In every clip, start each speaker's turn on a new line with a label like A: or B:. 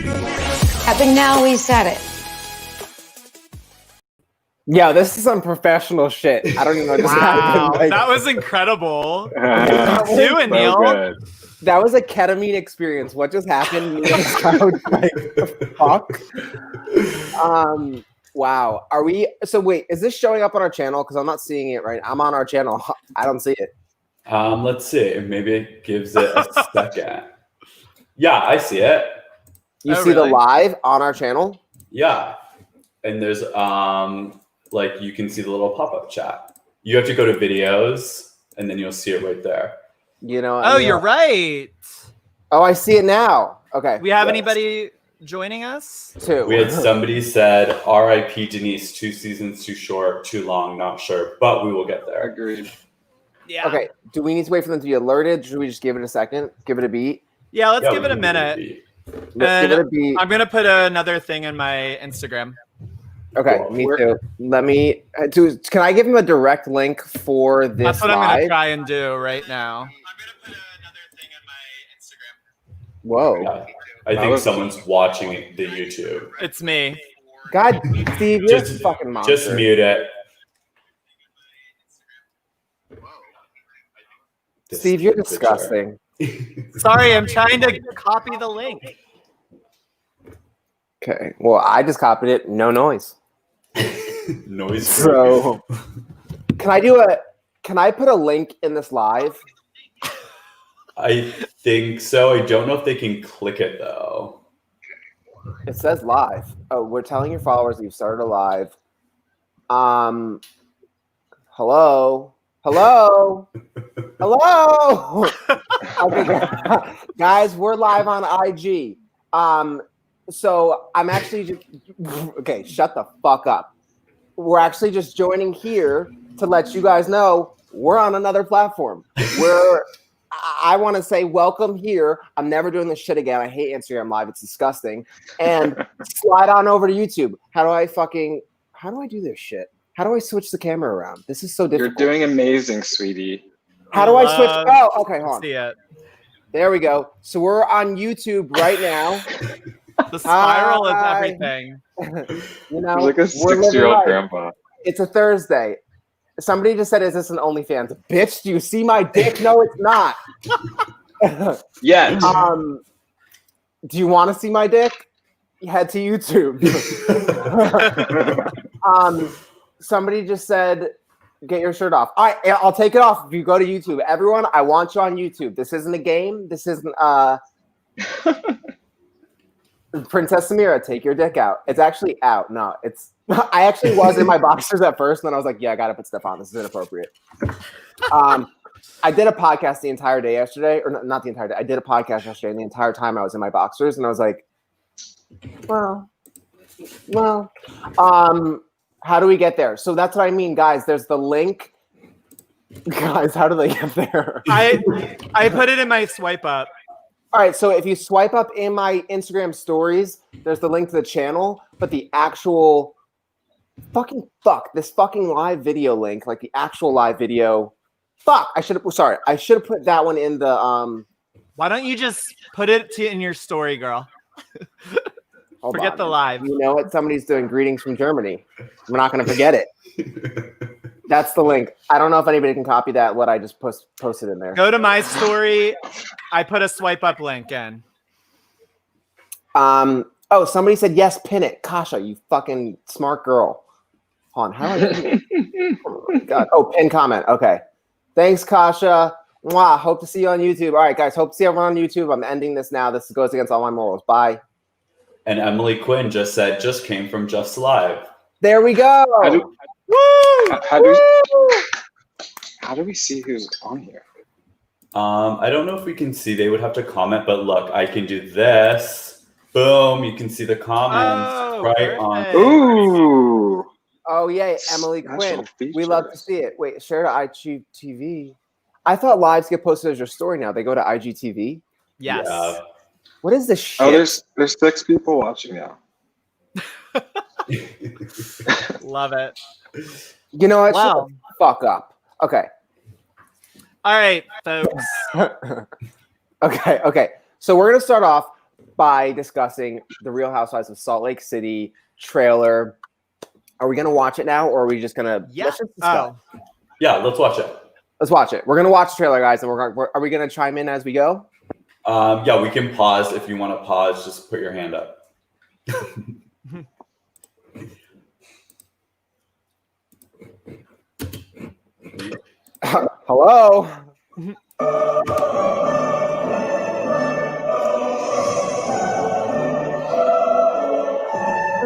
A: I think now we said it.
B: Yeah, this is some professional shit. I don't even know what just happened. Like,
C: That was incredible.
B: you
C: and Neil.
D: Good.
B: that was a ketamine experience. What just happened? Like, fuck. Wow. Are we? So wait, is this showing up on our channel? Because I'm not seeing it right. I'm on our channel. I don't see it.
D: Let's see. Maybe it gives it a second. Yeah, I see it.
B: You see the live on our channel?
D: Yeah, and there's like you can see the little pop-up chat. You have to go to videos, and then you'll see it right there.
B: You know.
C: Oh, you're right.
B: Oh, I see it now. Okay.
C: We have anybody joining us?
B: Two.
D: We had somebody said, "R.I.P. Denise. 2 seasons too short, too long. Not sure, but we will get there."
E: Agreed.
C: Yeah.
B: Okay. Do we need to wait for them to be alerted? Should we just give it a second? Give it a beat?
C: Yeah, let's give it a minute.
B: Let's give it a beat.
C: I'm gonna put another thing in my Instagram.
B: Okay, me too. Let me. Can I give him a direct link for this?
C: That's what
B: live?
C: I'm gonna try and do right now. I'm gonna put another thing in my Instagram.
B: Whoa!
D: Yeah. I think someone's watching the YouTube.
C: It's me.
B: God, Steve, you're a fucking monster.
D: Just mute it.
B: Steve, you're disgusting.
C: Sorry, I'm trying to copy the link.
B: Okay, well, I just copied it. No noise.
D: Noise.
B: So, can I put a link in this live?
D: I think so. I don't know if they can click it though.
B: It says live. Oh, we're telling your followers that you've started a live. Hello. Hello. Okay, guys, we're live on IG. So I'm actually just okay. Shut the fuck up. We're actually just joining here to let you guys know we're on another platform. I want to say welcome here. I'm never doing this shit again. I hate Instagram Live. It's disgusting. And slide on over to YouTube. How do I do this shit? How do I switch the camera around? This is so difficult.
E: You're doing amazing, sweetie.
B: How do I switch? Oh, okay, hold on.
C: See it.
B: There we go. So we're on YouTube right now.
C: The spiral is everything.
B: You know,
E: You're like a 6-year-old grandpa.
B: It's a Thursday. Somebody just said, "Is this an OnlyFans?" Bitch, do you see my dick? No, it's not.
E: Yeah.
B: Do you want to see my dick? Head to YouTube. Somebody just said, "Get your shirt off." All right, I'll take it off if you go to YouTube. Everyone, I want you on YouTube. This isn't a game. This isn't Princess Samira, take your dick out. It's actually out. No, it's. I actually was in my boxers at first, and then I was like, "Yeah, I gotta put stuff on. This is inappropriate." I did a podcast the entire day yesterday, or not the entire day. I did a podcast yesterday, and the entire time I was in my boxers, and I was like, "Well, how do we get there?" So that's what I mean, guys. There's the link. Guys, how do they get there?
C: I put it in my swipe up.
B: All right, so if you swipe up in my Instagram stories, there's the link to the channel, but the actual this fucking live video link, like the actual live video. I should have put that one in the
C: Why don't you just put it in your story, girl? Forget the live.
B: You know what? Somebody's doing greetings from Germany. We're not going to forget it. That's the link. I don't know if anybody can copy that, what I just posted in there.
C: Go to my story. I put a swipe up link in.
B: Oh, somebody said, yes, pin it. Kasha, you fucking smart girl. Hold on. How do I do it? Oh, my God. Oh, pin comment. Okay. Thanks, Kasha. Mwah. Hope to see you on YouTube. All right, guys. Hope to see everyone on YouTube. I'm ending this now. This goes against all my morals. Bye.
D: And Emily Quinn just said, just came from Just Live.
B: There we go.
E: How do we see who's on here?
D: I don't know if we can see. They would have to comment, but look, I can do this. Boom, you can see the comments right on.
E: Ooh.
B: Oh, yay, Emily
E: Special
B: Quinn.
E: features.
B: We love to see it. Wait, share to IGTV. I thought lives get posted as your story now. They go to IGTV?
C: Yes.
D: Yeah.
B: What is this shit?
E: Oh, there's 6 people watching now.
C: Love it.
B: You know what?
C: Wow.
B: Shut the fuck up. Okay.
C: All right, folks.
B: Okay. So we're going to start off. by discussing the Real Housewives of Salt Lake City trailer. Are we going to watch it now, or are we just going to?
C: Yeah.
B: Let's just discuss.
D: Yeah, let's watch it.
B: Let's watch it. We're going to watch the trailer, guys, and are we going to chime in as we go?
D: Yeah, we can pause. If you want to pause, just put your hand up.
B: Hello.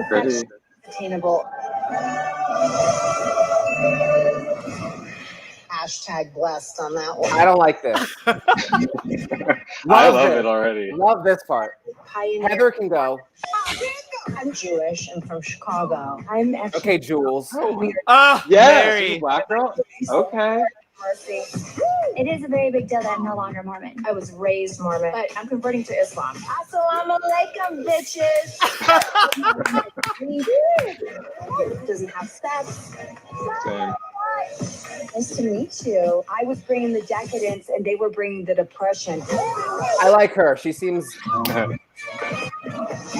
E: Ready?
A: Attainable. Hashtag blessed on that one.
B: I don't like this.
E: I love it already.
B: Love this part.
A: Pioneer.
B: Heather can go.
A: I'm Jewish. I'm from Chicago. I'm actually
B: Okay, Jules.
C: Oh,
E: Yes,
C: Mary.
E: black girl. Okay.
A: Mercy.
F: It is a very big deal that I'm no longer Mormon.
A: I was raised Mormon, but I'm converting to Islam.
F: Assalamu alaikum, bitches.
A: Doesn't have sex.
E: Same.
A: Nice to meet you. I was bringing the decadence, and they were bringing the depression.
B: I like her. She seems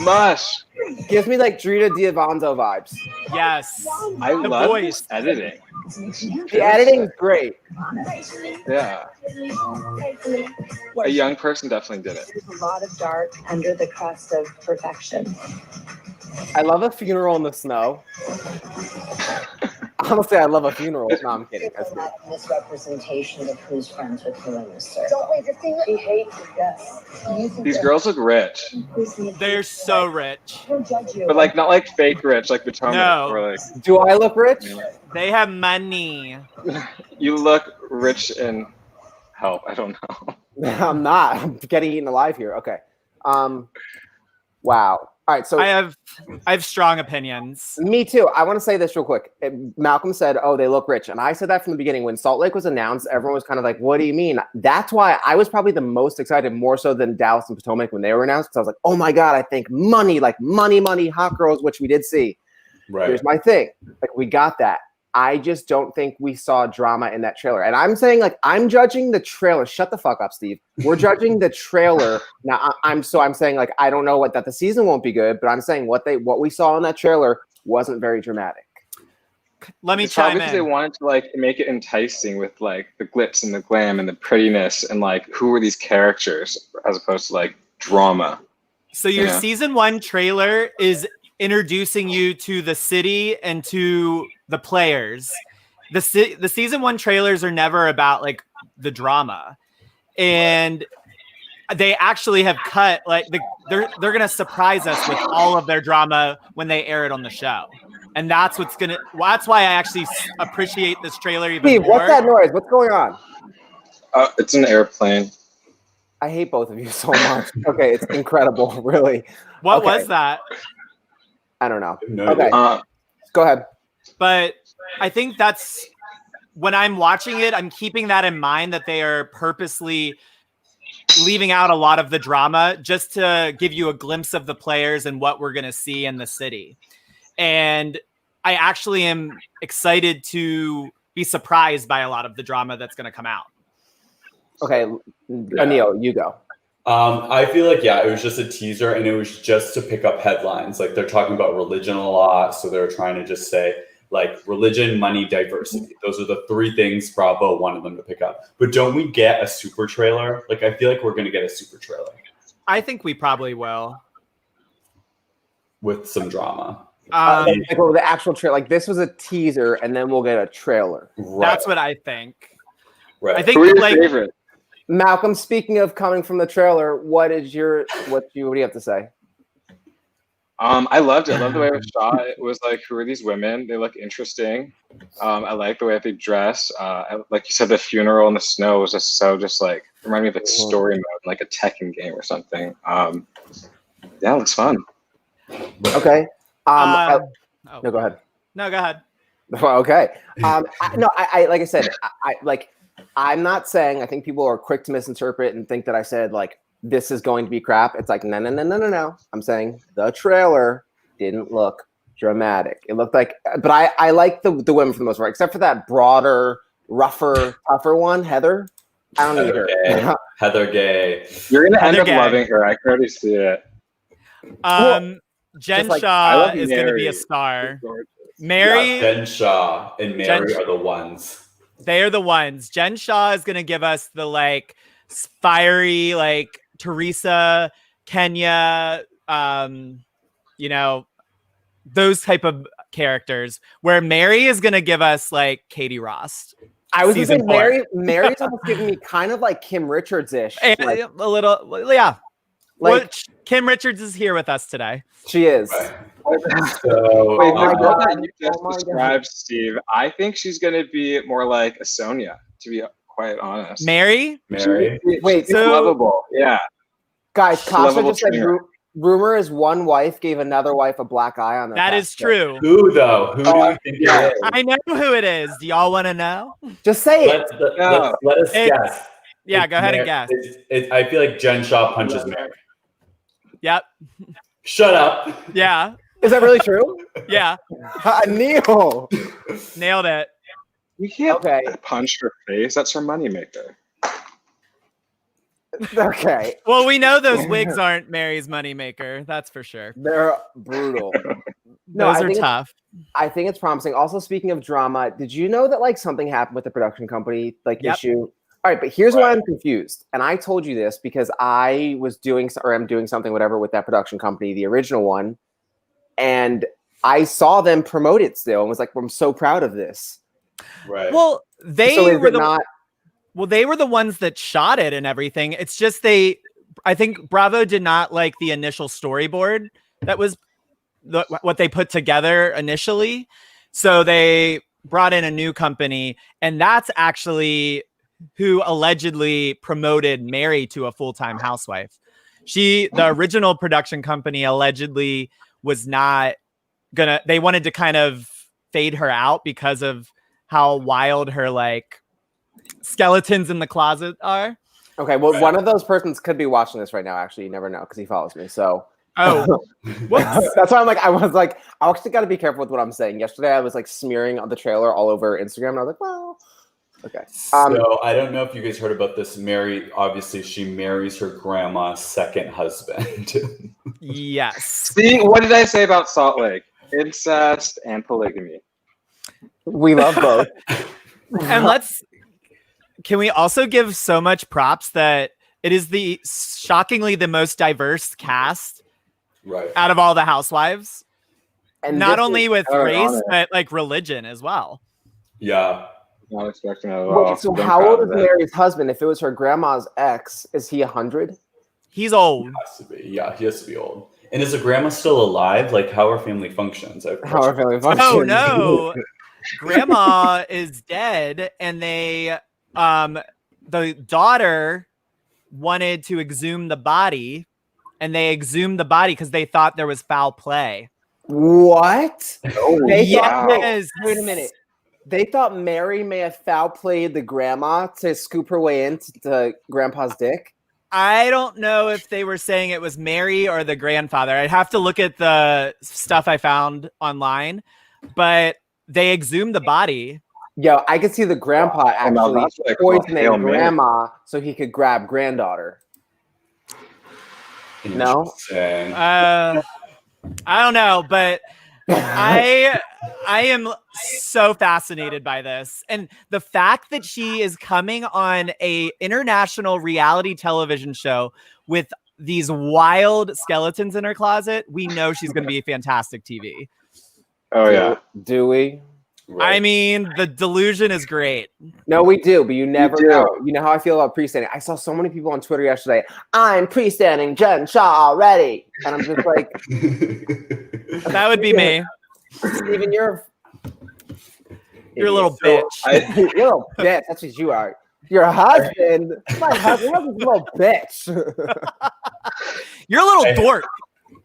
E: Mush.
B: gives me like Drita Diavanzo vibes.
C: Yes.
E: I
C: The
E: love
C: voice.
E: this editing.
B: The editing is great.
E: Yeah. A young person definitely did it.
A: There's a lot of dark under the crust of perfection.
B: I love a funeral in the snow. Honestly, I love a funeral. No, I'm kidding.
A: There's a lot of misrepresentation of who's friends with who in this circle. Don't wave your finger. We hate you, yes. You think
E: These
A: that-
E: girls look rich,
C: They're so rich.
A: We'll judge you.
E: but like not like fake rich, like Potomac.
C: No.
E: Or like
B: Do I look rich?
C: They have money.
E: you look rich in help. I don't know.
B: I'm not. I'm getting eaten alive here. Okay. Wow. All right. So
C: I have strong opinions.
B: me too. I want to say this real quick. Malcolm said, "Oh, they look rich," and I said that from the beginning. When Salt Lake was announced, everyone was kind of like, "What do you mean?" That's why I was probably the most excited, more so than Dallas and Potomac when they were announced. Because I was like, "Oh my god, I think money, like money, hot girls," which we did see.
D: Right.
B: Here's my thing. Like, we got that. I just don't think we saw drama in that trailer. And I'm saying, like, I'm judging the trailer. Shut the fuck up, Steve. We're judging the trailer. Now, I'm saying, like, I don't know that the season won't be good, but I'm saying what we saw in that trailer wasn't very dramatic.
C: Let me
E: It's probably
C: chime
E: because they
C: in.
E: wanted to like make it enticing with like the glitz and the glam and the prettiness and like who are these characters as opposed to like drama.
C: So your
E: Yeah.
C: season 1 trailer is introducing you to the city and to the players. The season 1 trailers are never about like the drama, and they actually have cut like they're gonna surprise us with all of their drama when they air it on the show, and that's why I actually appreciate this trailer even
B: Steve,
C: more.
B: what's that noise? What's going on?
E: It's an airplane.
B: I hate both of you so much. Okay, it's incredible, really.
C: What
B: Okay.
C: was that?
B: I don't know.
D: No
B: Okay,
D: idea.
B: go ahead.
C: But I think that's when I'm watching it, I'm keeping that in mind, that they are purposely leaving out a lot of the drama just to give you a glimpse of the players and what we're going to see in the city. And I actually am excited to be surprised by a lot of the drama that's going to come out.
B: Okay, Anil, you go.
D: I feel like, yeah, it was just a teaser and it was just to pick up headlines. Like, they're talking about religion a lot. So they're trying to just say like religion, money, diversity. Those are the 3 things Bravo wanted them to pick up. But don't we get a super trailer? Like, I feel like we're going to get a super trailer
C: I think we probably will.
D: with some drama.
B: Like, well, the actual trailer, like this was a teaser, and then we'll get a trailer.
D: Right.
C: That's what I think.
D: right.
C: I think
E: Who are your
C: like
E: favorite?
B: Malcolm, speaking of coming from the trailer, what do you have to say?
E: I loved it. I loved the way it was shot. It was like, who are these women? They look interesting. I like the way that they dress. Like you said, the funeral in the snow was just so like reminded me of like story mode, like a Tekken game or something. Yeah, it looks fun.
B: Okay.
C: oh.
B: No, go ahead.
C: No, go ahead.
B: Okay. I like I said, I'm not saying, I think people are quick to misinterpret and think that I said like this is going to be crap. It's like no. I'm saying the trailer didn't look dramatic. It looked like, but I like the women for the most part, except for that broader, rougher, tougher one, Heather. I don't need her.
D: Heather Gay.
E: You're gonna end
C: Heather
E: up
C: Gay.
E: loving her. I can already see it.
C: Jen
B: like-
E: I
C: Shah
E: love
C: is going to be a
E: Mary.
C: star.
E: Gorgeous.
C: Mary,
D: Jen Shah and Mary
C: Jen-
D: are the ones.
C: they are the ones. Jen Shah is going to give us the like fiery, like Teresa, Kenya, you know, those type of characters. Where Mary is going to give us like Katie Ross.
B: I was going to say
C: Season 4.
B: Mary's almost giving me kind of like Kim Richards-ish.
C: A little, yeah.
B: Like-
C: Which Kim Richards is here with us today.
B: She is.
D: Right.
E: Wait,
D: So,
E: the
B: my
E: girl
B: God.
E: that you just
B: Oh my God.
E: described, Steve, I think she's going to be more like a Sonia, to be quite honest.
C: Mary,
D: Mary.
B: Wait,
E: She's
C: so-
E: lovable. Yeah.
B: guys, Kasha
E: Lovable
B: just said
E: trainer.
B: rumor is one wife gave another wife a black eye on their
C: that
B: past
C: is
B: trip.
C: true.
D: Who though? Who do you think
E: yeah.
D: it is?
C: I know who it is. Do y'all want to know?
B: Just say it.
D: Let us
C: It's-
D: guess.
C: Yeah,
D: It's
C: go ahead and
D: Mary-
C: guess.
D: I feel like Jen Shah punches Mary.
C: Yep.
D: Shut up.
C: Yeah.
B: Is that really true?
C: Yeah.
B: Neil.
C: Nailed it.
E: You can't
B: Okay.
E: punch her face. That's her moneymaker.
B: Okay.
C: Well, we know those wigs aren't Mary's moneymaker. That's for sure.
B: They're brutal.
C: Those
B: I
C: are
B: think
C: tough.
B: I think it's promising. Also, speaking of drama, did you know that like something happened with the production company
C: Yep.
B: issue? All right, but here's why I'm confused. And I told you this because I was doing or I'm doing something whatever with that production company, the original one, and I saw them promote it still and was like, I'm so proud of this.
D: Right.
C: Well, they
B: So is
C: were
B: it
C: the
B: not?
C: well, they were the ones that shot it and everything. It's just I think Bravo did not like the initial storyboard that was what they put together initially. So they brought in a new company, and that's actually who allegedly promoted Mary to a full-time housewife. The original production company allegedly was not they wanted to kind of fade her out because of how wild her like skeletons in the closet are.
B: Okay, well,
D: Right.
B: one of those persons could be watching this right now. Actually, you never know because he follows me. So
C: Oh, whoops.
B: that's why I actually got to be careful with what I'm saying. Yesterday, I was like smearing on the trailer all over Instagram, and I was like, well, okay.
D: So I don't know if you guys heard about this. Mary, obviously, she marries her grandma's second husband.
C: Yes.
E: See, what did I say about Salt Lake? Incest and polygamy.
B: We love both.
C: And can we also give so much props that it is shockingly the most diverse cast
D: Right.
C: out of all the housewives,
B: And
C: not
B: this
C: only
B: is-
C: with
E: Oh,
C: race,
E: honor.
C: but like religion as well.
D: Yeah.
E: Not expecting that at all.
B: Wait, so
E: I'm
B: how
E: proud
B: old
E: of
B: is
E: that.
B: Mary's husband? If it was her grandma's ex, is he 100?
C: He's old.
D: Has to be. Yeah, he has to be old. And is the grandma still alive? Like, how are family functions?
B: How are family functions?
C: Oh no, grandma is dead, and the daughter wanted to exhume the body, and they exhumed the body because they thought there was foul play.
B: What?
E: Oh,
B: They
E: wow.
B: thought,
C: Yes.
B: wait a minute. They thought Mary may have foul played the grandma to scoop her way into grandpa's dick.
C: I don't know if they were saying it was Mary or the grandfather. I'd have to look at the stuff I found online, but they exhumed the body.
B: Yo, I could see the grandpa
E: Wow.
B: actually
E: That's like
B: poisoning
E: Hail Mary.
B: grandma so he could grab granddaughter. No?
D: Interesting.
C: I don't know, but I am so fascinated by this, and the fact that she is coming on a international reality television show with these wild skeletons in her closet, we know she's going to be fantastic TV.
E: Oh yeah.
B: Do we?
D: Right.
C: I mean, the delusion is great.
B: No, we do, but you never
E: do.
B: know. You know how I feel about pre-standing. I saw so many people on Twitter yesterday. I'm pre-standing Jen Shah already, and I'm just like,
C: That would be me.
B: Steven, you're
C: You're a little
E: So,
C: bitch.
B: you're a little bitch. That's what you are. Your husband, my husband, your husband's a little bitch.
C: You're a little
D: I-
C: dork.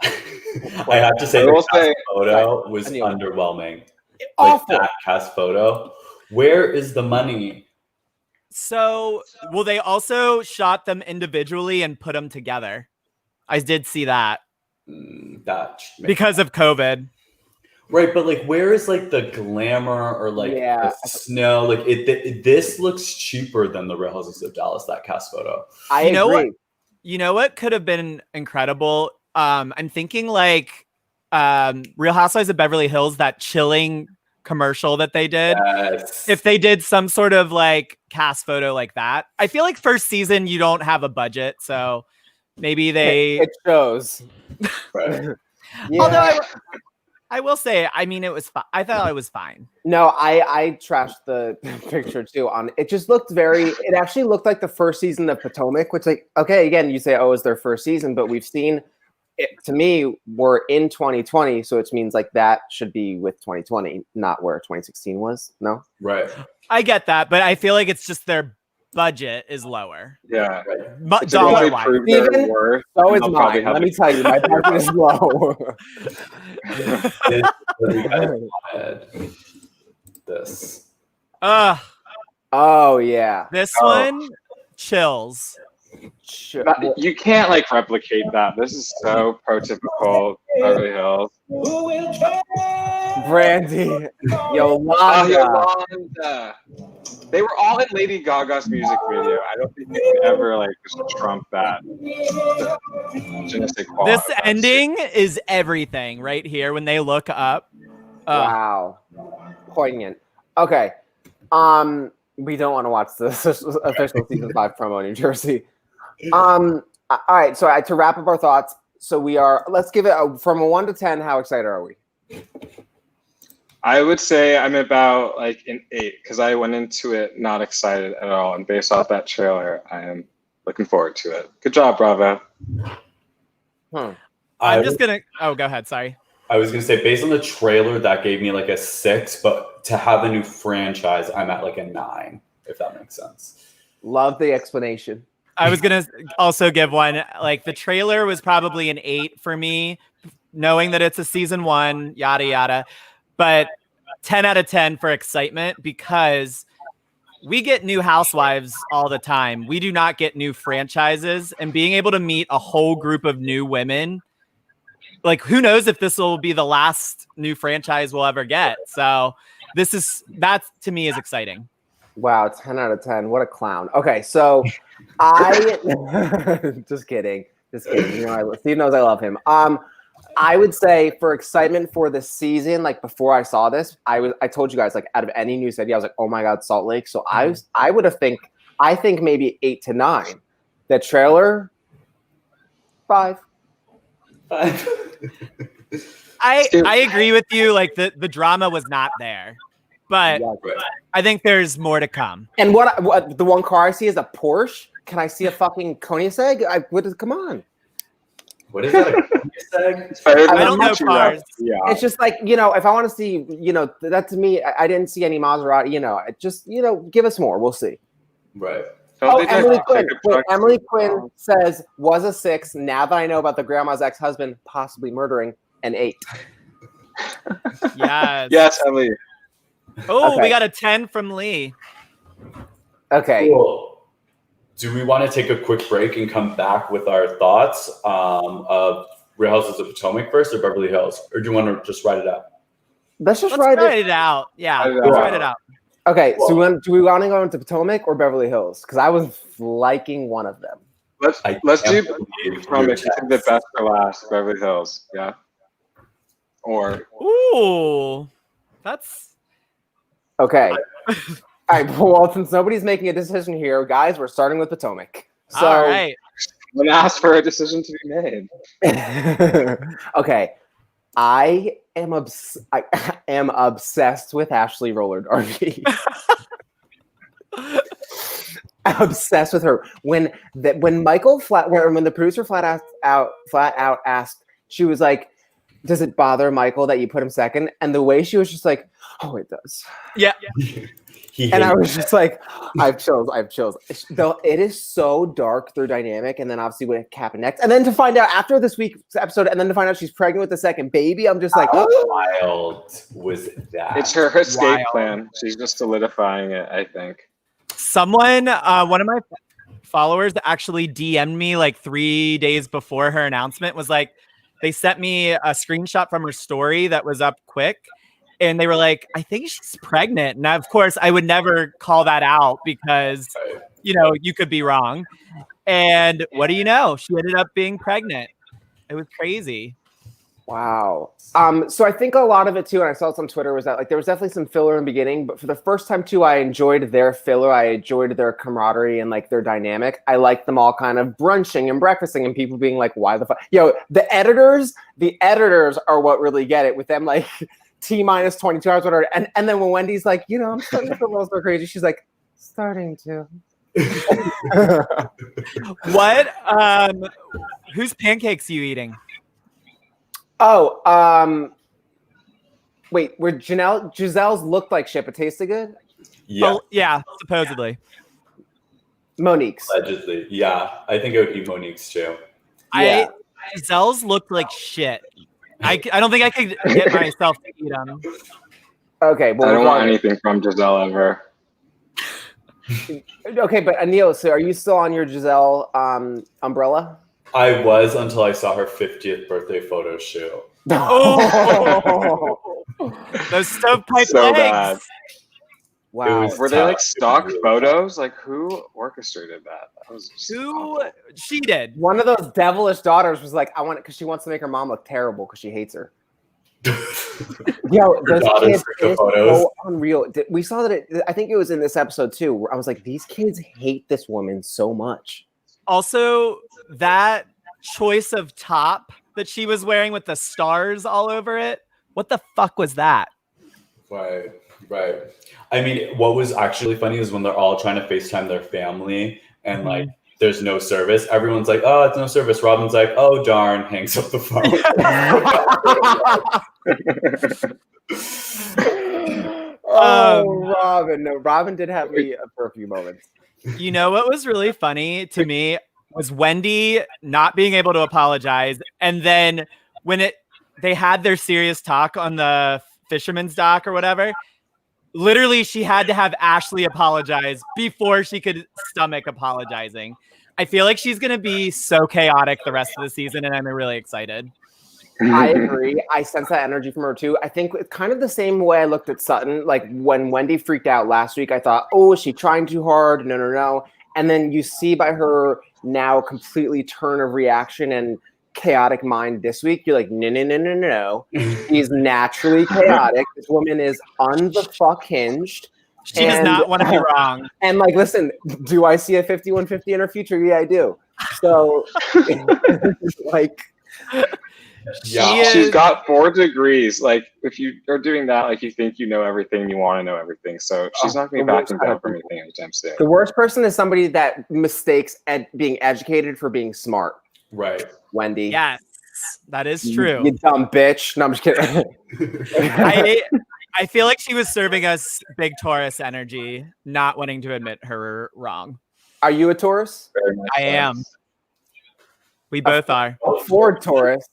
D: I have to say,
E: I
D: the
E: will
D: cast
E: say-
D: photo was
B: I knew it.
D: underwhelming. Like
B: Awful.
D: that cast photo. Where is the money?
C: So, well, they also shot them individually and put them together. I did see that
D: That
C: because of COVID.
D: right, but like, where is like the glamour or like
B: Yeah.
D: the snow? Like, this looks cheaper than the Real Housewives of Dallas. That cast photo.
B: I
C: You know
B: agree.
C: You know what could have been incredible? I'm thinking like Real Housewives of Beverly Hills, that chilling commercial that they did.
D: Yes.
C: If they did some sort of like cast photo like that. I feel like first season you don't have a budget, so maybe they
B: It shows.
D: Right.
B: Yeah.
C: Although I will say, I mean, it was I thought it was fine.
B: No, I trashed the picture too. It just looked it actually looked like the first season of Potomac, which like, okay, again, you say, oh, it's their first season, but we've seen it, to me, we're in 2020, so it means like that should be with 2020, not where 2016 was. No?
D: Right.
C: I get that, but I feel like it's just their budget is lower.
E: Yeah.
D: Right.
C: Dollar wise.
B: Even
E: worth,
B: so is
E: they'll
B: mine.
E: probably have
B: Let me
E: it.
B: tell you, my budget is low.
D: This.
B: Oh yeah.
C: This
E: Oh.
C: one chills.
B: Sure.
E: You can't like replicate that. This is so prototypical Beverly Hills.
B: Brandy,
E: Oh,
B: Yolanda.
E: Yolanda. They were all in Lady Gaga's music video. I don't think you can ever like just trump that. Je ne sais quoi.
C: This ending is everything right here when they look up.
B: Wow, poignant. Okay, we don't want to watch the official season 5 promo in New Jersey. All right. So to wrap up our thoughts, so we are. Let's give it from a 1 to 10. How excited are we?
E: I would say I'm about like an 8 because I went into it not excited at all, and based off that trailer, I am looking forward to it. Good job, Bravo.
C: I'm just gonna. Oh, go ahead. Sorry.
D: I was gonna say, based on the trailer, that gave me like a 6, but to have a new franchise, I'm at like a 9, if that makes sense.
B: Love the explanation.
C: I was gonna also give one. Like the trailer was probably an 8 for me, knowing that it's a season 1, yada yada. But 10 out of 10 for excitement because we get new housewives all the time. We do not get new franchises, and being able to meet a whole group of new women, like who knows if this will be the last new franchise we'll ever get. So that to me is exciting.
B: Wow, 10 out of 10. What a clown. Okay, so I just kidding. You know, Steve knows I love him. I would say for excitement for the season, like before I saw this, I told you guys, like out of any news idea, I was like, oh my God, Salt Lake. So I think maybe 8 to 9. The trailer, 5.
C: I agree with you. Like the drama was not there, but I think there's more to come.
B: And what the one car I see is a Porsche. Can I see a fucking Koenigsegg? Come on.
D: What is that?
C: I don't know cars.
E: Yeah.
B: It's just like, you know, if I want to see, you know, that to me, I didn't see any Maserati, you know, give us more. We'll see.
D: Right.
B: Oh, Emily Quinn. Wait, Emily Quinn says, was a 6. Now that I know about the grandma's ex-husband possibly murdering, an 8.
C: Yes.
E: Yes, Emily.
C: Oh,
B: Okay.
C: We got a 10 from Lee.
B: Okay.
D: Cool. Do we want to take a quick break and come back with our thoughts of Real Houses of Potomac first or Beverly Hills? Or do you want to just write it out?
B: Let's
C: Let's
B: write
C: write
B: it.
C: it out. Yeah,
E: Write it
C: let's
E: out.
C: write it out.
B: Okay, so do we want to go into Potomac or Beverly Hills? Because I was liking one of them.
E: Let's
D: I
E: do
D: can't believe
E: Potomac.
D: your
E: The best for last, Beverly Hills. Yeah. Or
C: Ooh, that's
B: Okay. All right, well, since nobody's making a decision here, guys, we're starting with Potomac. So,
C: all right.
E: when asked for a decision to be made.
B: Okay, I am obsessed with Ashley Roller Darby. I'm obsessed with her. When the producer flat out asked, she was like, "Does it bother Michael that you put him second?" And the way she was just like, "Oh, it does."
C: Yeah.
B: And I was just like, I've chills. Though it is so dark, their dynamic, and then obviously what happened next, and then to find out after this week's episode, and then to find out she's pregnant with the second baby, I'm just like,
D: How wild was that?
E: It's her escape
C: Wild.
E: plan. She's just solidifying it, I think.
C: Someone, one of my followers actually DM'd me like 3 days before her announcement, was like, they sent me a screenshot from her story that was up quick. And they were like, I think she's pregnant. And of course, I would never call that out because, you know, you could be wrong. And what do you know? She ended up being pregnant. It was crazy.
B: Wow. So I think a lot of it too, and I saw this on Twitter, was that like there was definitely some filler in the beginning, but for the first time too, I enjoyed their filler. I enjoyed their camaraderie and like their dynamic. I liked them all kind of brunching and breakfasting and people being like, why the fuck? Yo, the editors are what really get it with them like T minus 22 hours, whatever. And then when Wendy's like, you know, I'm starting to feel a little so crazy, she's like, starting to.
C: What? Whose pancakes are you eating?
B: Oh, wait, where Giselle's looked like shit, but tasted good?
D: Yeah.
C: Oh, yeah, supposedly.
B: Monique's.
D: Allegedly. Yeah. I think I would eat Monique's too.
B: Yeah.
C: Giselle's looked like shit. I don't think I could get myself to eat them.
B: Okay, well,
E: I don't want anything from Giselle ever.
B: Okay, but Anil, so are you still on your Giselle umbrella?
D: I was until I saw her 50th birthday photo shoot.
C: Oh, those stovepipe
E: So
C: legs.
E: bad.
B: Wow.
D: was-
E: Were they like stock photos? Like who orchestrated that? That was just
C: Who?
E: awful.
C: She did.
B: One of those devilish daughters was like, I want it because she wants to make her mom look terrible because she hates her. Yo, those
D: daughters
B: kids
D: took the
B: is
D: photos.
B: so unreal. We saw that I think it was in this episode too, where I was like, these kids hate this woman so much.
C: Also, that choice of top that she was wearing with the stars all over it. What the fuck was that?
D: Right. I mean, what was actually funny is when they're all trying to FaceTime their family and like there's no service. Everyone's like, oh, it's no service. Robin's like, oh, darn, hangs up the phone.
B: Robin. No, Robin did have me for a few moments.
C: You know what was really funny to me was Wendy not being able to apologize, and then when they had their serious talk on the Fisherman's Dock or whatever, literally she had to have Ashley apologize before she could stomach apologizing. I feel like she's gonna be so chaotic the rest of the season, and I'm really excited.
B: I agree. I sense that energy from her too. I think it's kind of the same way I looked at Sutton. Like when Wendy freaked out last week, I thought, oh, is she trying too hard? No. And then you see by her now completely turn of reaction and chaotic mind this week, you're like, no. She's naturally chaotic. This woman is un-the-fuck hinged.
C: She does not want to be wrong.
B: And like, listen, do I see a 5150 in her future? Yeah, I do. So like...
D: Yeah.
E: She's got 4 degrees. Like if you are doing that, like you think you know everything, you want to know everything. So she's not going to be backing down from anything anytime soon.
B: The worst person is somebody that mistakes being educated for being smart.
D: Right.
B: Wendy.
C: Yes, that is true.
B: You dumb bitch. No, I'm just kidding.
C: I feel like she was serving us big Taurus energy, not wanting to admit her wrong.
B: Are you a Taurus?
C: I am. We both are.
B: A Ford Taurus.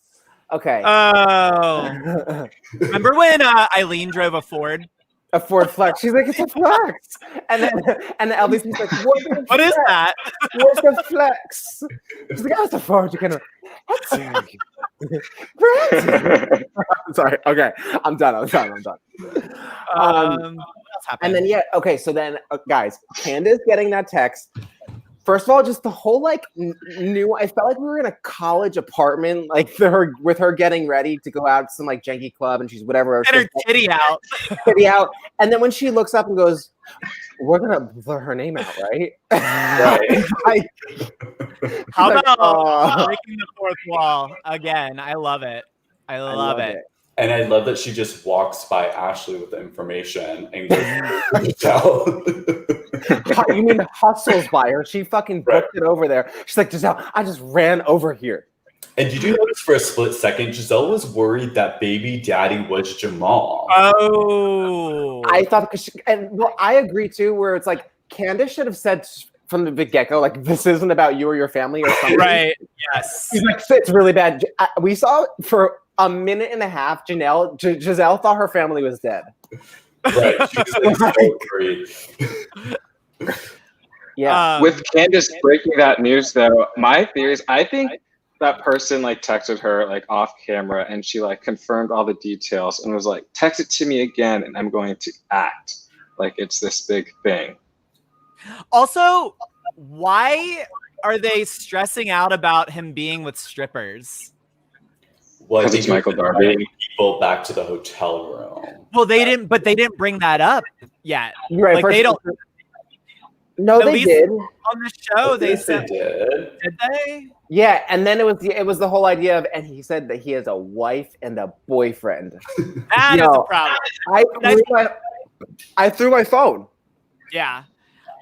B: Okay.
C: Oh. Remember when Eileen drove a Ford?
B: A Ford Flex. She's like, it's a Flex. And then LBC's like,
C: what is that?
B: What's the Flex? She's like, oh, it's a Ford. You can. Sorry. Okay. I'm done.
C: What else happened?
B: And then okay. So then, guys, Candace getting that text. First of all, just the whole like new. I felt like we were in a college apartment, like with her getting ready to go out to some like janky club, and she's whatever.
C: Get her titty out.
B: Titty out, and then when she looks up and goes, "We're gonna blur her name out, right?"
D: Right.
C: How about breaking the fourth wall again? I love it. I love it.
D: And I love that she just walks by Ashley with the information and goes to Giselle.
B: You mean hustles by her? She fucking booked it over there. She's like, Giselle, I just ran over here.
D: And did you notice for a split second, Giselle was worried that baby daddy was Jamal?
C: Oh.
B: I thought, I agree too, where it's like, Candace should have said from the get-go, like, this isn't about you or your family or something.
C: Right, yes.
B: She's like, it's really bad. We saw for a minute and a half, Giselle thought her family was dead.
D: Right, she's like so worried.
B: Yeah.
E: With Candace breaking that news, though, my theory is I think that person like texted her like off camera and she like confirmed all the details and was like, text it to me again and I'm going to act like it's this big thing.
C: Also, why are they stressing out about him being with strippers?
D: Well, I
E: Because it's
D: think
E: Michael
D: it was
E: Darby.
D: inviting people back to the hotel room.
C: Well, they didn't bring that up yet.
B: You're right.
C: Like,
B: first-
C: they don't.
B: No,
C: At
B: they
C: least-
B: did.
C: On the show, they
D: Yes,
C: said,
D: did.
C: did they?
B: Yeah, and then it was the whole idea of, and he said that he has a wife and a boyfriend.
C: That is
B: No.
C: a problem.
B: I threw my phone.
C: Yeah.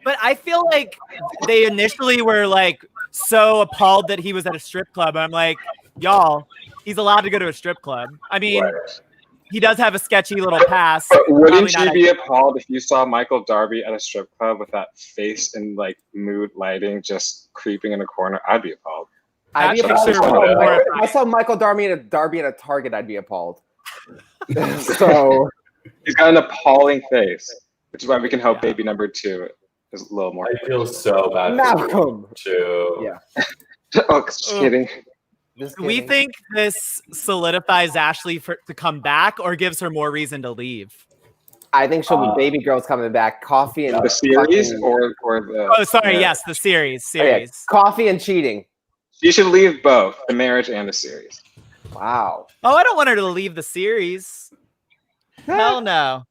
C: But I feel like they initially were like so appalled that he was at a strip club. I'm like, y'all, he's allowed to go to a strip club. I mean,
D: Right.
C: he does have a sketchy little past.
E: But wouldn't
C: Probably
E: you
C: not
E: be appalled if you saw Michael Darby at a strip club with that face and like mood lighting just creeping in a corner? I'd be appalled.
B: I'd be
C: That
B: appalled.
C: picture
D: was
B: If
C: horrifying.
B: I saw Michael Darby at a Target, I'd be appalled. So
E: He's got an appalling face, which is why we can hope baby number 2 is a little more.
D: I feel so bad for
B: Malcolm.
D: too.
B: Yeah.
E: Oh, just kidding.
B: Just
C: Do we
B: kidding.
C: think this solidifies Ashley to come back or gives her more reason to leave?
B: I think she'll be baby girl's coming back. Coffee and
E: The series
B: fucking-
E: or the.
C: Oh, sorry.
E: Yeah.
C: Yes, the series.
B: Oh, yeah,
C: Series.
B: coffee and cheating.
E: You should leave both the marriage and the series.
B: Wow.
C: Oh, I don't want her to leave the series. Hell no.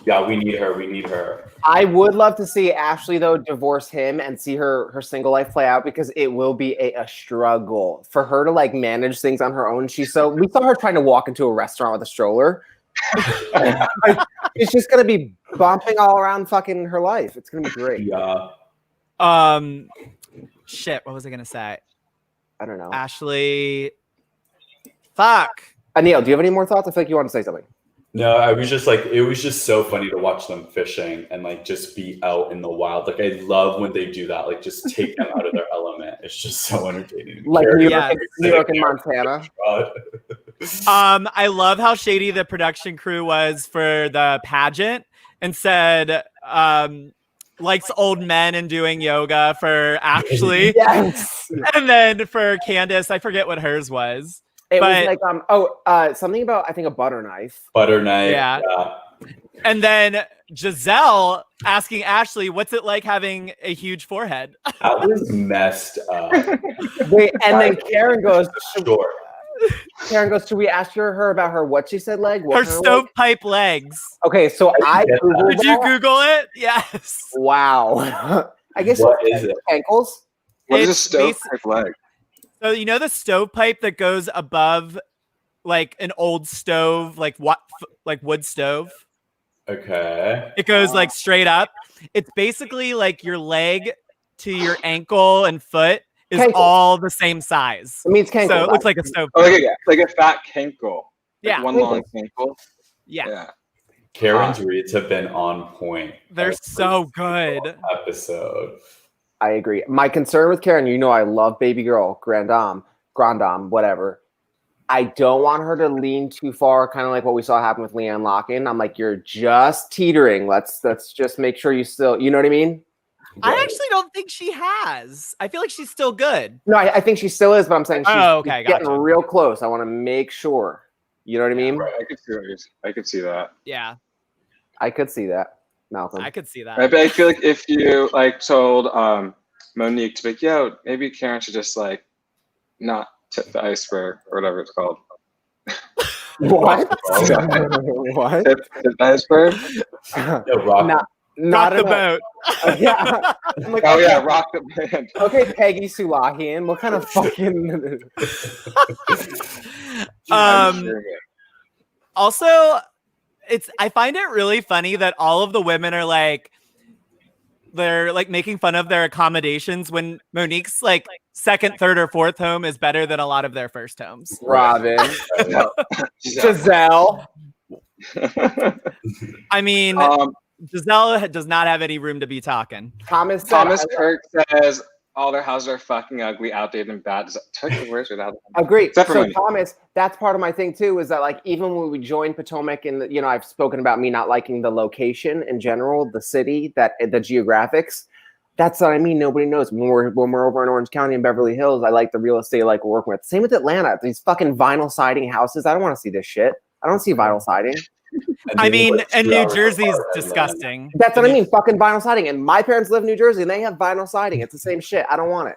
D: Yeah, we need her. We need her.
B: I would love to see Ashley though divorce him and see her single life play out, because it will be a struggle for her to like manage things on her own. We saw her trying to walk into a restaurant with a stroller. Like, it's just gonna be bumping all around fucking her life. It's gonna be great.
D: Yeah.
C: Shit. What was I gonna say?
B: I don't know.
C: Ashley. Fuck.
B: Anil, do you have any more thoughts? I feel like you want to say something.
D: No, I was just like, it was just so funny to watch them fishing and like just be out in the wild. Like I love when they do that, like just take them out of their element. It's just so entertaining.
B: Like
D: Carrie-
B: New York and Montana.
C: I love how shady the production crew was for the pageant and said, likes old men and doing yoga for Ashley.
B: Yes.
C: And then for Candace, I forget what hers was.
B: It
C: But-
B: was like something about, I think, a butter knife.
D: Butter knife.
C: Yeah. And then Giselle asking Ashley, what's it like having a huge forehead?
D: That was messed up.
B: Wait, and then Karen goes,
D: Sure.
B: should we ask her about her what she said leg? What
C: Her
B: kind of leg?
C: stovepipe legs.
B: Okay, so I
D: get that.
B: Googled
C: Did you
B: that.
C: Google it? Yes.
B: Wow. I guess
D: What is it?
B: ankles.
E: What is a
C: It's
E: stovepipe leg?
C: So you know the stovepipe that goes above like an old stove, like what, like wood stove?
D: Okay.
C: It goes like straight up. It's basically like your leg to your ankle and foot is
B: Cankle.
C: all the same size.
B: It means cankle.
C: So it looks like a stove.
E: Oh, like a fat kinkle.
C: Yeah.
E: Like one long kinkle.
C: Yeah.
D: Karen's reads have been on point.
C: They're
D: every
C: so good.
D: Episode.
B: I agree. My concern with Karen, you know, I love baby girl, grand dame, whatever. I don't want her to lean too far, kind of like what we saw happen with Leanne Locken. I'm like, you're just teetering. Let's just make sure you still, you know what I mean?
C: I actually don't think she has. I feel like she's still good.
B: No, I think she still is, but I'm saying she's,
C: okay,
B: she's getting
C: gotcha.
B: real close. I want to make sure. You know what I mean?
E: Right, I could see that.
C: Yeah,
B: I could see that, Malcolm.
C: I could see that.
E: I feel like if you like told Monique to be like, yo, maybe Karen should just like not tip the iceberg or whatever it's called.
B: What?
E: Tip
B: What?
E: the iceberg?
D: Yeah, rock.
B: Not
C: Rock the
B: enough.
C: boat.
B: Yeah. I'm like,
E: Oh
B: okay,
E: yeah, rock the band.
B: Okay, Peggy Sulahian. What kind of fucking?
C: Also, I find it really funny that all of the women are like, they're like making fun of their accommodations when Monique's like second, third, or fourth home is better than a lot of their first homes.
B: Robin, Giselle.
C: I mean, Giselle does not have any room to be talking.
B: Thomas
E: Kirk says all their houses are fucking ugly, outdated, and bad. Took the words without.
B: Agreed.
E: Except for
B: So
E: me.
B: Thomas, that's part of my thing too, is that like even when we joined Potomac, and you know, I've spoken about me not liking the location in general, the city, that the geographics. That's what I mean. Nobody knows when we're over in Orange County and Beverly Hills. I like the real estate I like we're working with. Same with Atlanta. These fucking vinyl siding houses. I don't want to see this shit. I don't see vinyl siding.
C: I mean, and New Jersey's disgusting.
B: That's what I mean. Fucking vinyl siding. And my parents live in New Jersey and they have vinyl siding. It's the same shit. I don't want it.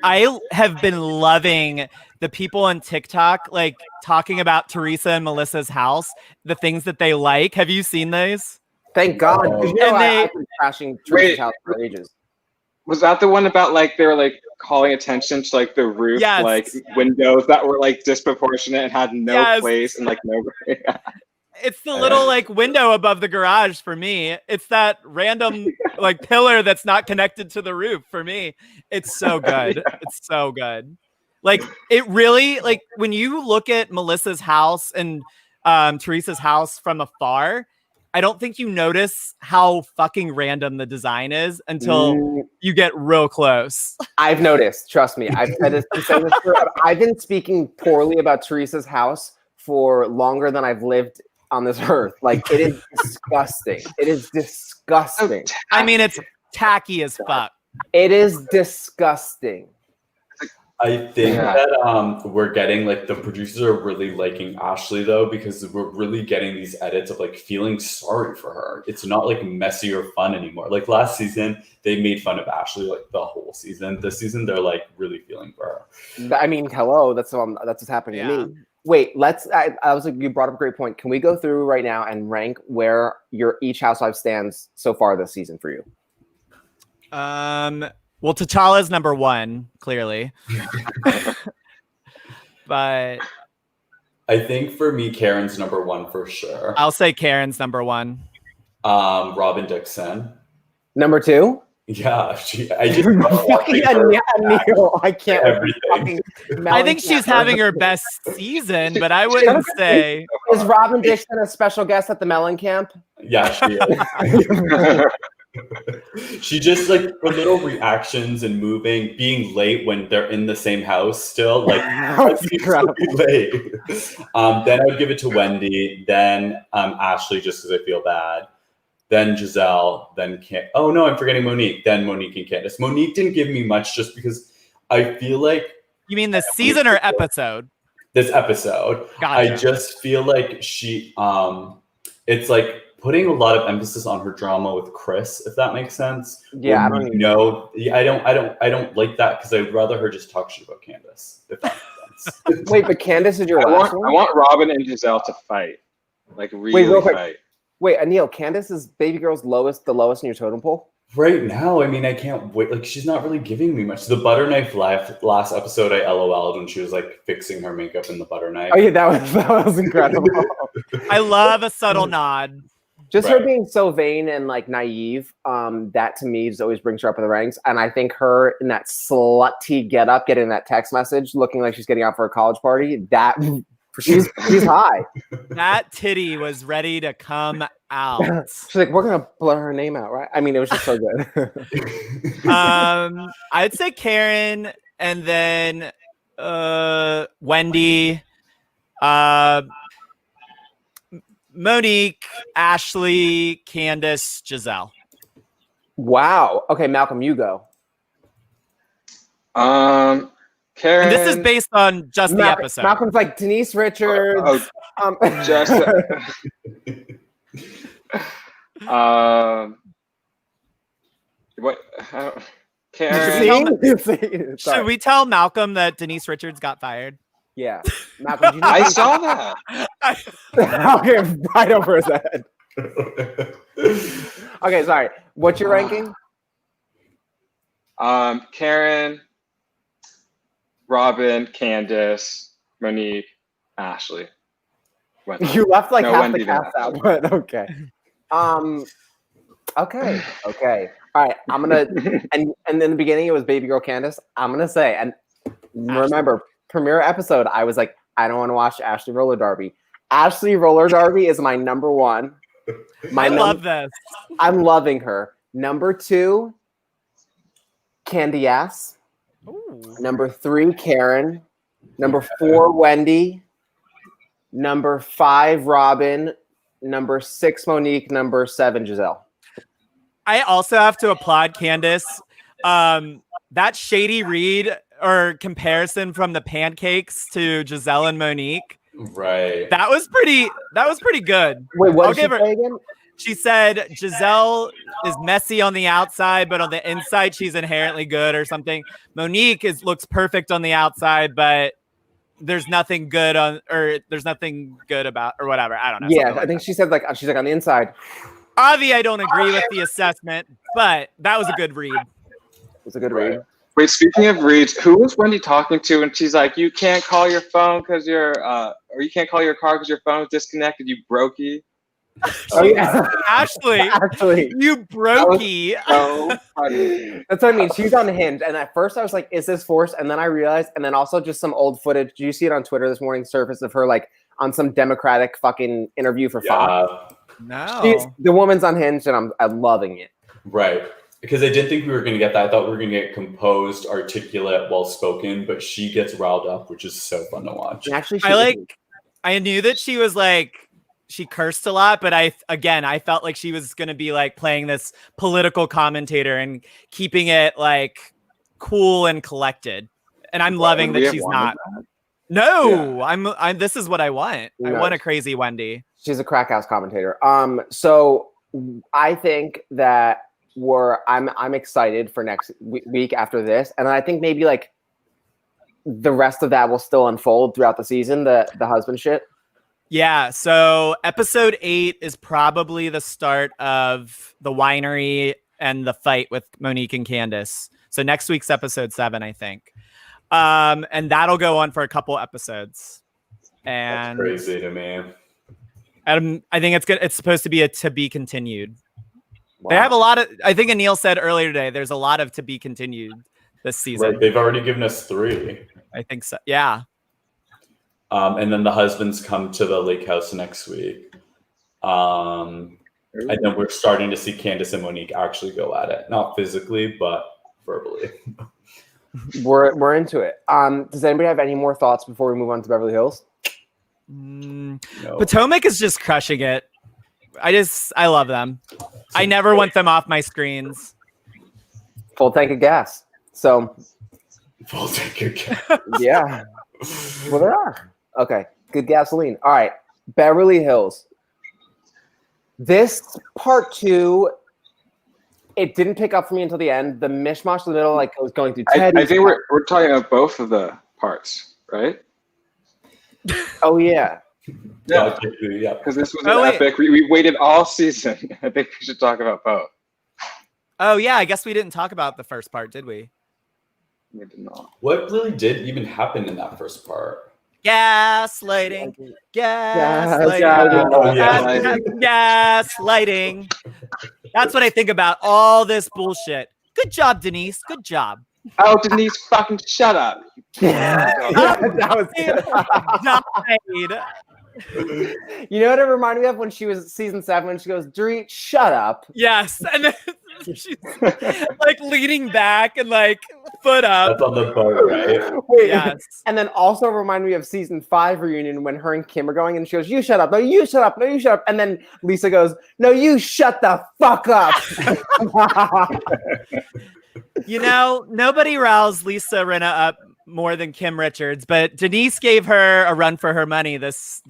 C: I have been loving the people on TikTok like talking about Teresa and Melissa's house, the things that they like. Have you seen those?
B: Thank God. 'Cause you know,
C: And
B: I've been crashing Teresa's house for ages.
E: Was that the one about like they were like calling attention to like the roof,
C: Yes.
E: like windows that were like disproportionate and had no
C: Yes.
E: place and like no.
C: It's the little like window above the garage for me. It's that random like pillar that's not connected to the roof for me. It's so good.
E: Yeah.
C: It's so good. Like it really like when you look at Melissa's house and Teresa's house from afar, I don't think you notice how fucking random the design is until you get real close.
B: I've noticed. Trust me. I've said this. I've been speaking poorly about Teresa's house for longer than I've lived on this earth. Like, it is disgusting. It is disgusting.
C: I mean, it's tacky as fuck.
B: It is disgusting.
D: I think that we're getting like the producers are really liking Ashley though, because we're really getting these edits of like feeling sorry for her. It's not like messy or fun anymore. Like last season, they made fun of Ashley like the whole season. This season, they're like really feeling for her.
B: I mean, hello. That's what's happening to me. Wait, I was like, you brought up a great point. Can we go through right now and rank where your each housewife stands so far this season for you?
C: Well, T'Challa's number one, clearly. But
D: I think for me, Karen's number one for sure.
C: I'll say Karen's number one.
D: Robin Dixon.
B: Number two?
D: Yeah, I just
B: fucking Neil. I can't.
D: Everything.
C: I think she's having her best season, but I wouldn't say.
B: Is Robin Dixon a special guest at the Melon Camp?
D: Yeah, she is. She just like her little reactions and moving, being late when they're in the same house still, like incredibly late. Then I would give it to Wendy, then Ashley just because I feel bad, then Giselle, then oh no, I'm forgetting Monique, then Monique and Candace. Monique didn't give me much just because I feel like.
C: You mean the season or episode?
D: This episode.
C: Gotcha.
D: I just feel like she it's like putting a lot of emphasis on her drama with Chris, if that makes sense.
B: Yeah,
D: I don't like that because I'd rather her just talk shit about Candace, if that makes sense.
B: Wait, but Candace is your
E: I want Robin and Giselle to fight. Like really
B: real quick.
E: fight.
B: Wait, Anil, Candace is baby girl's the lowest in your totem pole?
D: Right now, I mean, I can't wait. Like, she's not really giving me much. The butter knife last episode, I LOL'd when she was like fixing her makeup in the butter knife.
B: Oh yeah, that was incredible.
C: I love a subtle nod.
B: Just her being so vain and like naive, that to me just always brings her up in the ranks. And I think her in that slutty get up, getting that text message, looking like she's getting out for a college party, that she's high.
C: That titty was ready to come out.
B: She's like, we're gonna blur her name out, right? I mean, it was just so good.
C: I'd say Karen and then Wendy, Monique, Ashley, Candace, Giselle.
B: Wow. Okay, Malcolm, you go.
E: Karen.
C: And this is based on just the episode.
B: Malcolm's like Denise Richards.
E: Just. What? Karen.
C: Should we tell Malcolm that Denise Richards got fired?
B: Yeah, Malcolm.
E: I saw that.
B: Okay, right over his head. Okay, sorry. What's your ranking?
E: Karen, Robin, Candace, Monique, Ashley. Wendy.
B: You left like half
E: Wendy
B: the cast out, but okay. Okay. All right. I'm gonna and in the beginning it was baby girl Candace. I'm gonna say, and remember, premiere episode, I was like, I don't want to watch Ashley Roller Derby. Ashley Roller Derby is my number one.
C: I love this.
B: I'm loving her. Number two, Candy Ass.
C: Ooh.
B: Number three, Karen. Number four, Wendy. Number five, Robin. Number six, Monique. Number seven, Giselle.
C: I also have to applaud Candace. That shady read or comparison from the pancakes to Giselle and Monique.
D: Right.
C: That was pretty good.
B: Wait, what
C: I'll
B: did she
C: give her.
B: say again?
C: She said Giselle is messy on the outside, but on the inside, she's inherently good or something. Monique looks perfect on the outside, but there's nothing good about, or whatever. I don't know.
B: Yeah, I think she said she's like on the inside.
C: Avi, I don't agree with the assessment, but that was a good read.
B: It was a good read.
E: Wait, speaking of reads, who was Wendy talking to? And she's like, you can't call your phone because or you can't call your car because your phone is disconnected, you brokey.
B: Oh yeah,
C: Ashley, you brokey.
E: So funny.
B: That's what I mean. She's on Hinge, and at first I was like, "Is this forced?" And then I realized, and then also just some old footage. Did you see it on Twitter this morning? Surface of her like on some Democratic fucking interview for Fox.
C: No,
B: the woman's on Hinge, and I'm loving it.
D: Right, because I didn't think we were going to get that. I thought we were going to get composed, articulate, well spoken, but she gets riled up, which is so fun to watch.
B: And actually,
C: I knew that she was like. She cursed a lot, but I felt like she was going to be like playing this political commentator and keeping it like cool and collected. And I'm loving that she's not. No, yeah. This is what I want. I want a crazy Wendy.
B: She's a crack house commentator. So I think that I'm excited for next week after this. And I think maybe like the rest of that will still unfold throughout the season, the husband shit.
C: Yeah, so episode 8 is probably the start of the winery and the fight with Monique and Candace. So next week's episode 7, I think. And that'll go on for a couple episodes. And
D: that's crazy to me.
C: I think it's good. It's supposed to be a to be continued.
B: Wow.
C: They have a lot of, I think Anil said earlier today, there's a lot of to be continued this season.
D: Right, they've already given us 3.
C: I think so. Yeah.
D: And then the husbands come to the lake house next week. And then we're starting to see Candace and Monique actually go at it. Not physically, but verbally.
B: We're into it. Does anybody have any more thoughts before we move on to Beverly Hills?
D: No.
C: Potomac is just crushing it. I love them. I never want them off my screens.
B: Full tank of gas. So.
D: Full tank of gas.
B: Yeah. Well, they are. Okay, good gasoline. All right, Beverly Hills. This part 2, it didn't pick up for me until the end. The mishmash in the middle, like I was going through Teddy.
E: I think we're talking about both of the parts, right?
B: Oh yeah.
E: Yeah, because this was an epic. We waited all season. I think we should talk about both.
C: Oh yeah, I guess we didn't talk about the first part, did we?
E: We did not.
D: What really did even happen in that first part?
C: Gaslighting. That's what I think about all this bullshit. Good job, Denise. Good job.
E: Oh, Denise, fucking shut up.
B: That was
C: Died.
B: You know what it reminded me of when she was season 7 when she goes, Dorit, shut up.
C: Yes. And then she's like leaning back and like foot up.
D: That's on the boat, right?
B: Wait,
C: yes.
B: And then also reminded me of season 5 reunion when her and Kim are going and she goes, you shut up. No, you shut up. No, you shut up. And then Lisa goes, no, you shut the fuck up.
C: You know, nobody roused Lisa Rinna up more than Kim Richards, but Denise gave her a run for her money this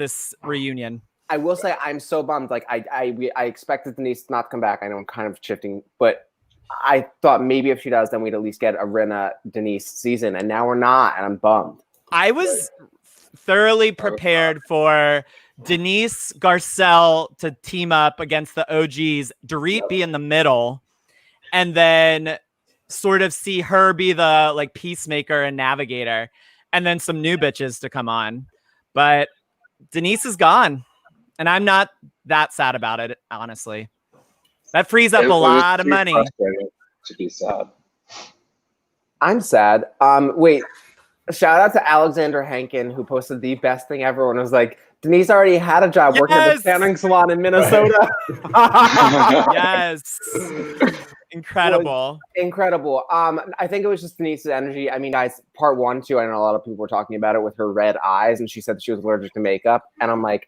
C: reunion.
B: I will say I'm so bummed. Like I expected Denise not to come back. I know I'm kind of shifting, but I thought maybe if she does, then we'd at least get a Rinna Denise season, and now we're not, and I'm bummed.
C: I was thoroughly prepared for Denise Garcelle to team up against the OGs, Dorit be in the middle, and then sort of see her be the like peacemaker and navigator, and then some new bitches to come on. But Denise is gone, and I'm not that sad about it, honestly. That frees up a lot of money.
E: To be sad.
B: I'm sad. Wait, shout out to Alexander Hankin, who posted the best thing ever when it was like, Denise already had a job working at the tanning salon in Minnesota.
C: Yes. Incredible.
B: Incredible. I think it was just Denise's energy. I mean, guys, part 1, too, I know a lot of people were talking about it with her red eyes, and she said that she was allergic to makeup. And I'm like,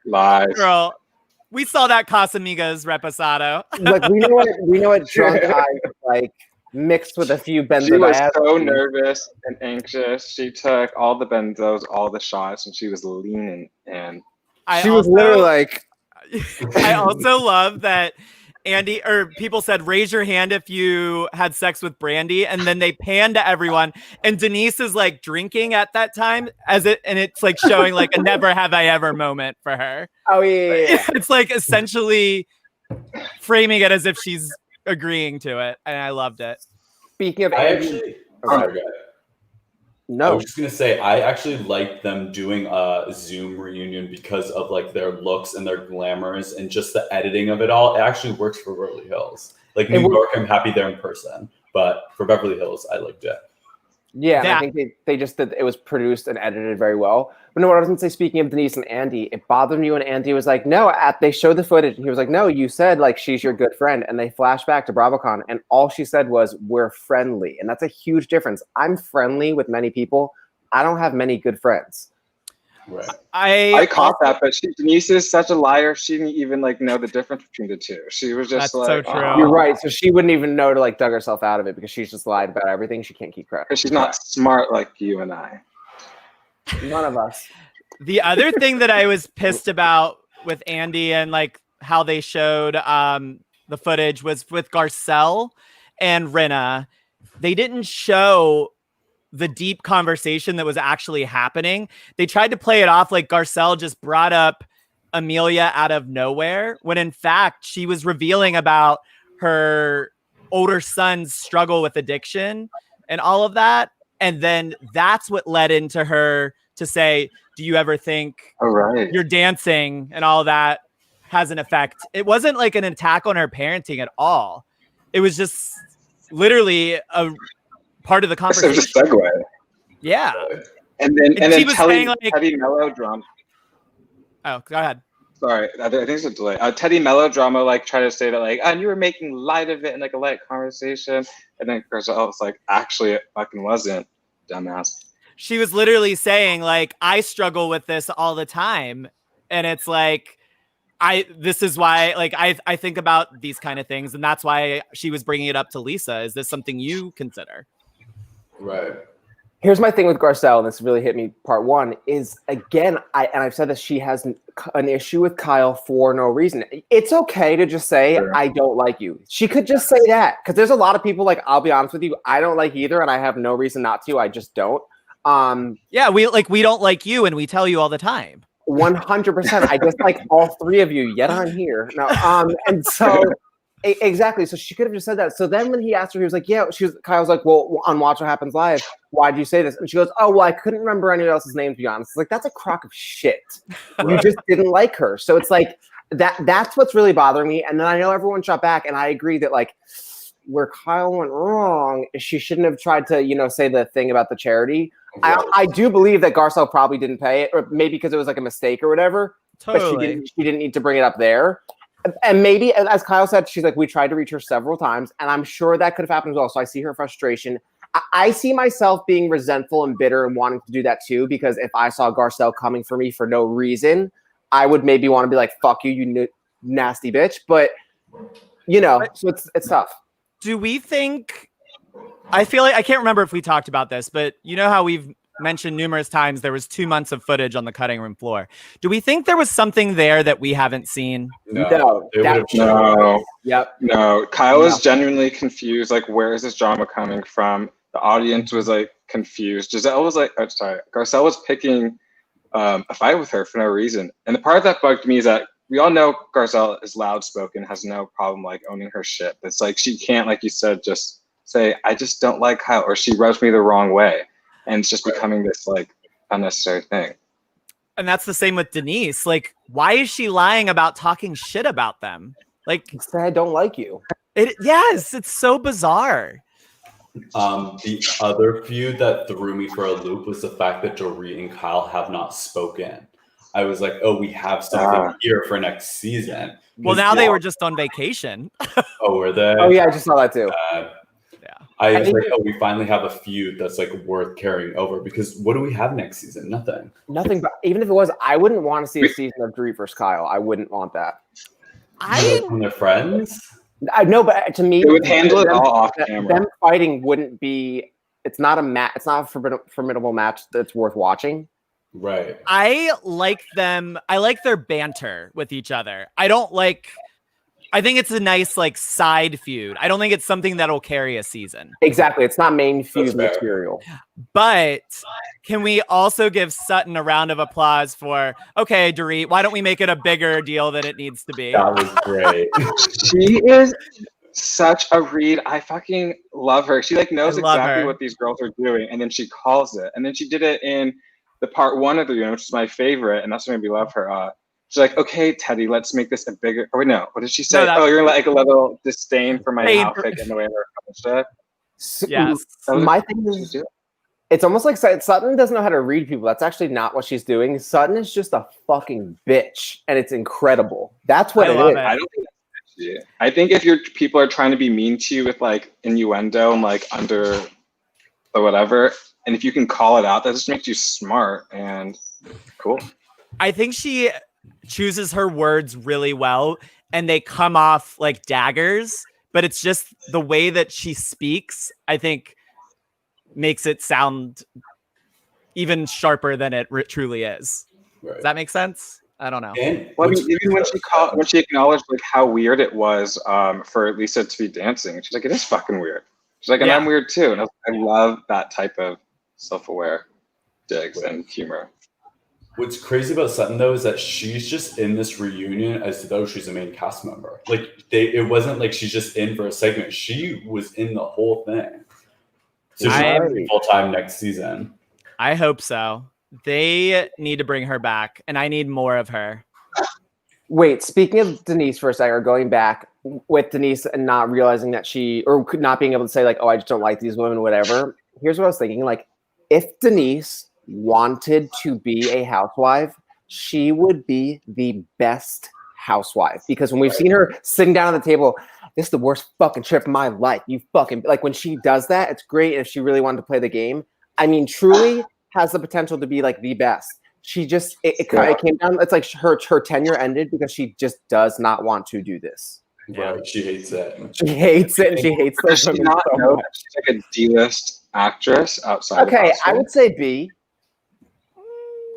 E: lies.
C: Girl, we saw that Casamigos reposado.
B: Like, we know what drunk eyes like mixed with a few benzodiazepines.
E: She was so nervous and anxious. She took all the benzos, all the shots, and she was leaning. And
B: she was literally like,
C: I also love that Andy, or people said, raise your hand if you had sex with Brandy, and then they pan to everyone, and Denise is like drinking at that time and it's like showing like a never have I ever moment for her.
B: Oh yeah.
C: It's like essentially framing it as if she's agreeing to it, and I loved it.
B: Speaking of
D: I
B: Andy,
D: actually. Sorry, I
B: no,
D: was just gonna say I actually like them doing a Zoom reunion because of like their looks and their glamours and just the editing of it all. It actually works for Beverly Hills. Like New York, I'm happy they're in person, but for Beverly Hills, I liked it.
B: yeah, and I think they just did. It was produced and edited very well. But no, what I was gonna say, speaking of Denise and Andy, it bothered me when Andy was like, "No," they showed the footage, and he was like, "No, you said like she's your good friend," and they flashed back to BravoCon, and all she said was, "We're friendly," and that's a huge difference. I'm friendly with many people. I don't have many good friends.
D: Right.
E: I caught that, but Denise is such a liar. She didn't even like know the difference between the two. She was just
C: That's
E: like,
C: so true.
E: "Oh."
B: You're right. So she wouldn't even know to like dug herself out of it because she's just lied about everything. She can't keep credit.
E: Because she's not smart like you and I.
B: None of us.
C: The other thing that I was pissed about with Andy and like how they showed the footage was with Garcelle and Rinna. They didn't show the deep conversation that was actually happening. They tried to play it off like Garcelle just brought up Amelia out of nowhere, when in fact she was revealing about her older son's struggle with addiction and all of that. And then that's what led into her to say, do you ever think your dancing and all that has an effect? It wasn't like an attack on her parenting at all. It was just literally a part of the conversation.
E: It was a segue.
C: Yeah.
E: And then
C: she was saying like
E: Teddy Melodrama.
C: Oh, go ahead.
E: Sorry, I think it's a delay. Teddy Melodrama like tried to say that like, you were making light of it in like a light conversation, and then Garcelle was like, actually, it fucking wasn't, dumbass.
C: She was literally saying like, I struggle with this all the time, and it's like, this is why like I think about these kind of things, and that's why she was bringing it up to Lisa. Is this something you consider?
D: Right.
B: Here's my thing with Garcelle, and this really hit me. Part one is, again, I've said this, she has an issue with Kyle for no reason. It's okay to just say, I don't like you. She could just say that, because there's a lot of people, like, I'll be honest with you, I don't like either, and I have no reason not to. I just don't.
C: Yeah, we don't like you, and we tell you all the time.
B: 100%. I just like all three of you, yet I'm here. No, and so... Exactly. So she could have just said that. So then when he asked her, he was like, yeah, Kyle's like, well, on Watch What Happens Live, why'd you say this? And she goes, oh, well, I couldn't remember anyone else's name, to be honest. It's like, that's a crock of shit. You just didn't like her. So it's like, that's what's really bothering me. And then I know everyone shot back, and I agree that like where Kyle went wrong is she shouldn't have tried to, say the thing about the charity. Right. I do believe that Garcelle probably didn't pay it, or maybe because it was like a mistake or whatever.
C: Totally.
B: But she didn't need to bring it up there. And maybe, as Kyle said, she's like, we tried to reach her several times, and I'm sure that could have happened as well. So I see her frustration. I see myself being resentful and bitter and wanting to do that too, because if I saw Garcelle coming for me for no reason, I would maybe want to be like, fuck you, you nasty bitch. But, so it's tough.
C: Do we think, I feel like, I can't remember if we talked about this, but you know how we've mentioned numerous times there was 2 months of footage on the cutting room floor. Do we think there was something there that we haven't seen?
B: No.
E: Yep. No. Kyle was genuinely confused. Like, where is this drama coming from? The audience was like confused. Giselle was like, Garcelle was picking a fight with her for no reason. And the part that bugged me is that we all know Garcelle is loud spoken, has no problem like owning her shit. It's like she can't, like you said, just say, I just don't like Kyle, or she rubs me the wrong way. And it's just becoming this like unnecessary thing.
C: And that's the same with Denise. Like, why is she lying about talking shit about them? Like,
B: say I don't like you.
C: Yes, it's so bizarre.
D: The other feud that threw me for a loop was the fact that Dorit and Kyle have not spoken. I was like, oh, we have something here for next season.
C: Well, now they were just on vacation.
D: Oh, were they?
B: Oh, yeah, I just saw that too.
D: I was like, oh, we finally have a feud that's like worth carrying over, because what do we have next season? Nothing.
B: But even if it was, I wouldn't want to see a season of Dorit versus Kyle. I wouldn't want that.
D: When they're friends?
B: I know, but to me,
E: they would handle it all off camera.
B: Them fighting wouldn't be. It's not a match. It's not a formidable match that's worth watching.
D: Right.
C: I like them. I like their banter with each other. I think it's a nice like side feud. I don't think it's something that'll carry a season.
B: Exactly. It's not main feud
D: fair.
B: material.
C: But can we also give Sutton a round of applause for, okay, Dorit, why don't we make it a bigger deal than it needs to be?
D: That was great.
E: She is such a read. I fucking love her. She like knows
C: I love
E: exactly
C: her.
E: what these girls are doing, and then she calls it. And then she did it in the part 1 of the reunion, which is my favorite, and that's what made me love her. She's like, okay, Teddy, let's make this a bigger. Oh wait, no. What did she say?
C: No,
E: You're like a little disdain for my
C: Hey,
E: outfit and the way I approached it.
C: Yes.
B: My thing is, it's almost like Sutton doesn't know how to read people. That's actually not what she's doing. Sutton is just a fucking bitch, and it's incredible. That's what
C: I
B: it
C: love
B: is.
C: it.
E: I don't think that's bitchy. I think if people are trying to be mean to you with like innuendo and like under or whatever, and if you can call it out, that just makes you smart and cool.
C: I think she chooses her words really well, and they come off like daggers, but it's just the way that she speaks, I think, makes it sound even sharper than it truly is.
D: Right.
C: Does that make sense? I don't know.
E: Well, I mean, even when she acknowledged like how weird it was for Lisa to be dancing, she's like, it is fucking weird. She's like, and
C: Yeah.
E: I'm weird too. And I love that type of self-aware digs and humor.
D: What's crazy about Sutton though is that she's just in this reunion as though she's a main cast member. Like it wasn't like she's just in for a segment. She was in the whole thing. So she'll be full time next season.
C: I hope so. They need to bring her back, and I need more of her.
B: Wait, speaking of Denise for a second, or going back with Denise and not realizing that not being able to say like, oh, I just don't like these women, whatever. Here's what I was thinking. Like, if Denise wanted to be a housewife, she would be the best housewife, because when we've seen her sitting down at the table, this is the worst fucking trip of my life. You fucking, like, when she does that, it's great. If she really wanted to play the game, I mean, truly has the potential to be like the best. She just, it came down, it's like her tenure ended because she just does not want to do this.
D: Right. She hates it.
B: She hates it, and she hates those
E: Does she
B: women
E: not
B: so
E: know
B: much.
E: that she's like a D-list actress outside
B: Okay,
E: of
B: I would say B.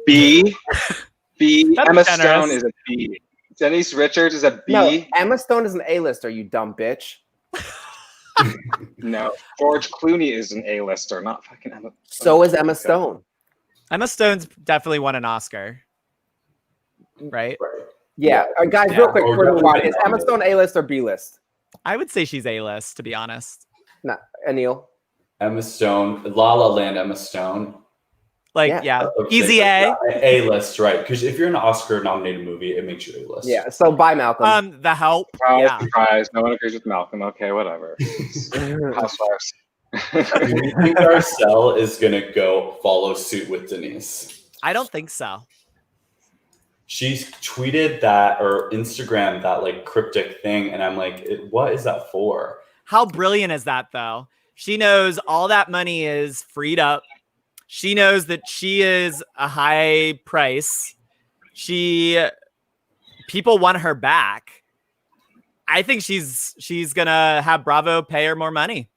E: B.
C: That's
E: Emma
C: generous.
E: Stone is a B. Denise Richards is a B.
B: No, Emma Stone is an A-lister, you dumb bitch.
E: No. George Clooney is an A-lister, not fucking Emma.
B: So is Emma Stone.
C: Emma Stone's definitely won an Oscar, right?
B: Yeah, guys,
C: Yeah.
B: real quick,
D: Or
B: for the
D: definitely
B: water, is Emma
D: nominated.
B: Stone A-list or B-list?
C: I would say she's A-list, to be honest.
B: No, Anil.
D: Emma Stone, La La Land, Emma Stone.
C: Like,
B: Yeah.
C: yeah, easy A.
D: A-list, right? Because if you're in an Oscar-nominated movie, it makes you A-list.
B: Yeah, so bye, Malcolm.
C: The Help.
E: Oh,
C: Yeah.
E: surprise. No one agrees with Malcolm. Okay, whatever. Housewives.
D: Do you think Garcelle is gonna go follow suit with Denise?
C: I don't think so.
D: She's tweeted that or Instagram that like cryptic thing, and I'm like, what is that for?
C: How brilliant is that, though? She knows all that money is freed up. She knows that she is a high price. People want her back. I think she's gonna have Bravo pay her more money.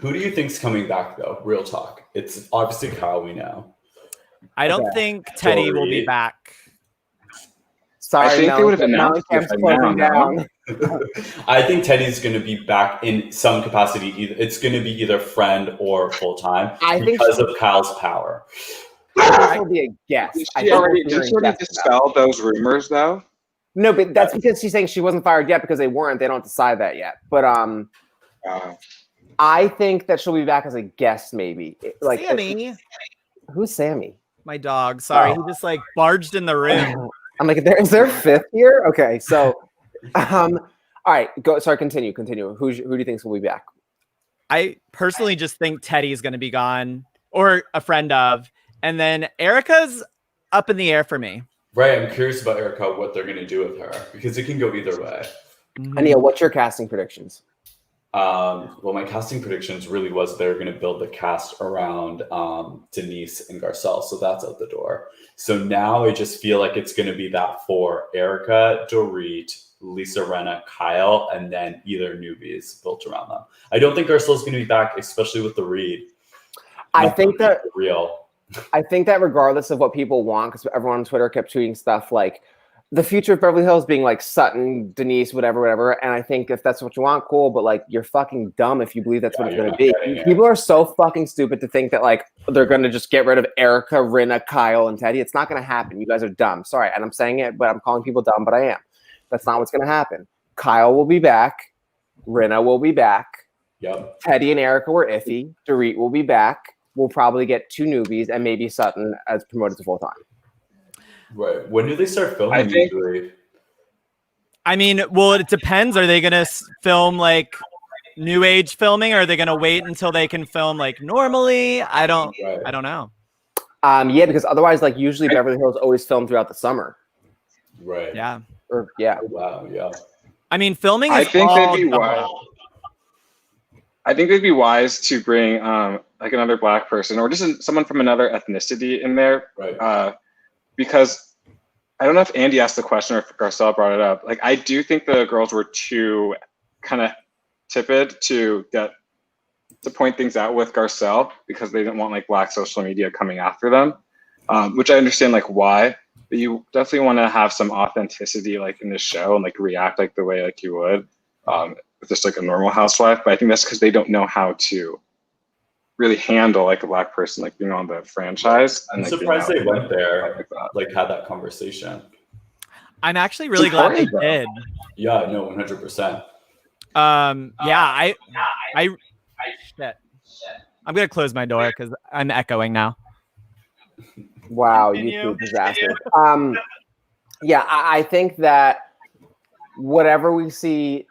D: Who do you think's coming back though? Real talk. It's obviously Kyle. We know.
C: I don't think Teddy will be
D: Dorit.
C: back.
B: Sorry,
E: I think they would have announced it
B: Mellencamp's
E: by
B: closing
E: now,
B: down.
D: I think Teddy's going to be back in some capacity. It's going to be either friend or full time
B: I think
D: because of Kyle's power.
B: I think she'll be a guest.
E: Did
B: I
E: she
B: think
E: already,
B: we're
E: did she
B: hearing
E: already
B: guests now.
E: dispel those rumors, though?
B: No, but that's because she's saying she wasn't fired yet because they weren't. They don't decide that yet. But I think that she'll be back as a guest, maybe. Like
C: Sammy,
B: who's Sammy?
C: my dog. Sorry, he just like barged in the room.
B: I'm like, is there a fifth here? Okay, so, all right, go. Sorry, continue. Who do you think will be back?
C: I personally just think Teddy's going to be gone, or a friend of, and then Erica's up in the air for me.
D: Right. I'm curious about Erica, what they're going to do with her because it can go either way.
B: Anil, what's your casting predictions?
D: Well, my casting predictions really was they're going to build the cast around Denise and Garcelle, so that's out the door. So now I just feel like it's going to be that for Erica, Dorit, Lisa Rinna, Kyle, and then either newbies built around them. I don't think Garcelle's going to be back, especially with the read.
B: I think that
D: real.
B: I think that regardless of what people want, because everyone on Twitter kept tweeting stuff like the future of Beverly Hills being like Sutton, Denise, whatever. And I think if that's what you want, cool. But like, you're fucking dumb if you believe that's what it's going to be. People are so fucking stupid to think that like they're going to just get rid of Erica, Rinna, Kyle, and Teddy. It's not going to happen. You guys are dumb. Sorry. And I'm saying it, but I'm calling people dumb, but I am. That's not what's going to happen. Kyle will be back. Rinna will be back.
D: Yep.
B: Teddy and Erica were iffy. Dorit will be back. We'll probably get 2 newbies and maybe Sutton as promoted to full time.
D: Right. When do they start filming?
E: I think-
D: usually?
C: I mean, well, it depends. Are they gonna film like new age filming, or are they gonna wait until they can film like normally? I don't know.
B: Yeah, because otherwise, like usually Beverly Hills always filmed throughout the summer.
D: Right.
C: Yeah.
B: Or yeah.
D: Oh, wow. Yeah.
C: I mean, filming.
E: I
C: Is
E: think
C: all
E: they'd be wise. I think they'd be wise to bring like another Black person or just someone from another ethnicity in there.
D: Right.
E: Because I don't know if Andy asked the question or if Garcelle brought it up. Like, I do think the girls were too kind of tepid to point things out with Garcelle because they didn't want like Black social media coming after them, which I understand like why. But you definitely want to have some authenticity like in this show and like react like the way like you would with just like a normal housewife. But I think that's because they don't know how to really handle like a Black person like being on the franchise. And,
D: I'm
E: like,
D: surprised
E: being
D: they
E: out
D: went there,
E: like that.
D: like had that conversation.
C: I'm actually really glad they
E: important,
C: did.
D: Yeah, no, 100%.
C: Yeah, I shit. I'm gonna close my door because I'm echoing now.
B: Wow,
C: Continue.
B: YouTube disaster. Yeah, I think that whatever we see,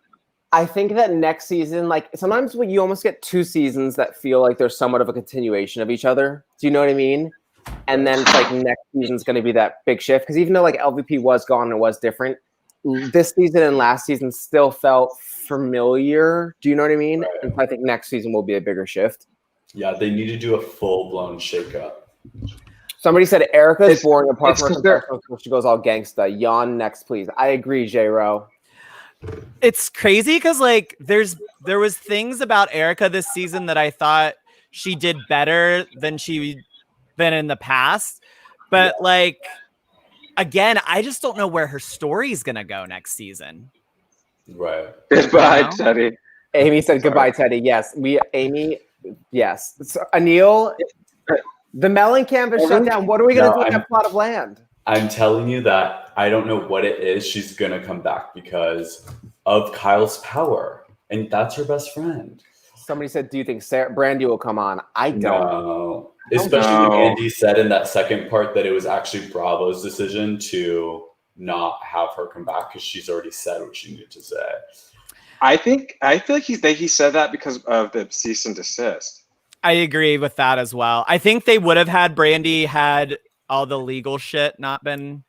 B: I think that next season, like sometimes you almost get 2 seasons that feel like there's somewhat of a continuation of each other. Do you know what I mean? And then it's like next season's going to be that big shift because even though like LVP was gone and it was different, this season and last season still felt familiar. Do you know what I mean?
D: Right.
B: And I think next season will be a bigger shift.
D: Yeah, they need to do a full-blown shakeup.
B: Somebody said Erica is boring apart
E: it's
B: from her
E: 'cause they're-
B: confessionals. She goes all gangsta. Yawn next, please. I agree, J-Ro.
C: It's crazy because like there was things about Erica this season that I thought she did better than in the past, but like again, I just don't know where her story's gonna go next season.
D: Right.
E: Goodbye,
C: You know?
E: Teddy.
B: Amy said goodbye, Teddy. Yes, Amy. Yes. So, Anil, the Mellon campus shut down. What are we gonna do with that plot of land?
D: I'm telling you that I don't know what it is. She's going to come back because of Kyle's power. And that's her best friend.
B: Somebody said, do you think Brandy will come on? I don't.
D: No. Especially when Andy said in that second part that it was actually Bravo's decision to not have her come back because she's already said what she needed to say.
E: I feel like he said that because of the cease and desist.
C: I agree with that as well. I think they would have had Brandy had all the legal shit not been.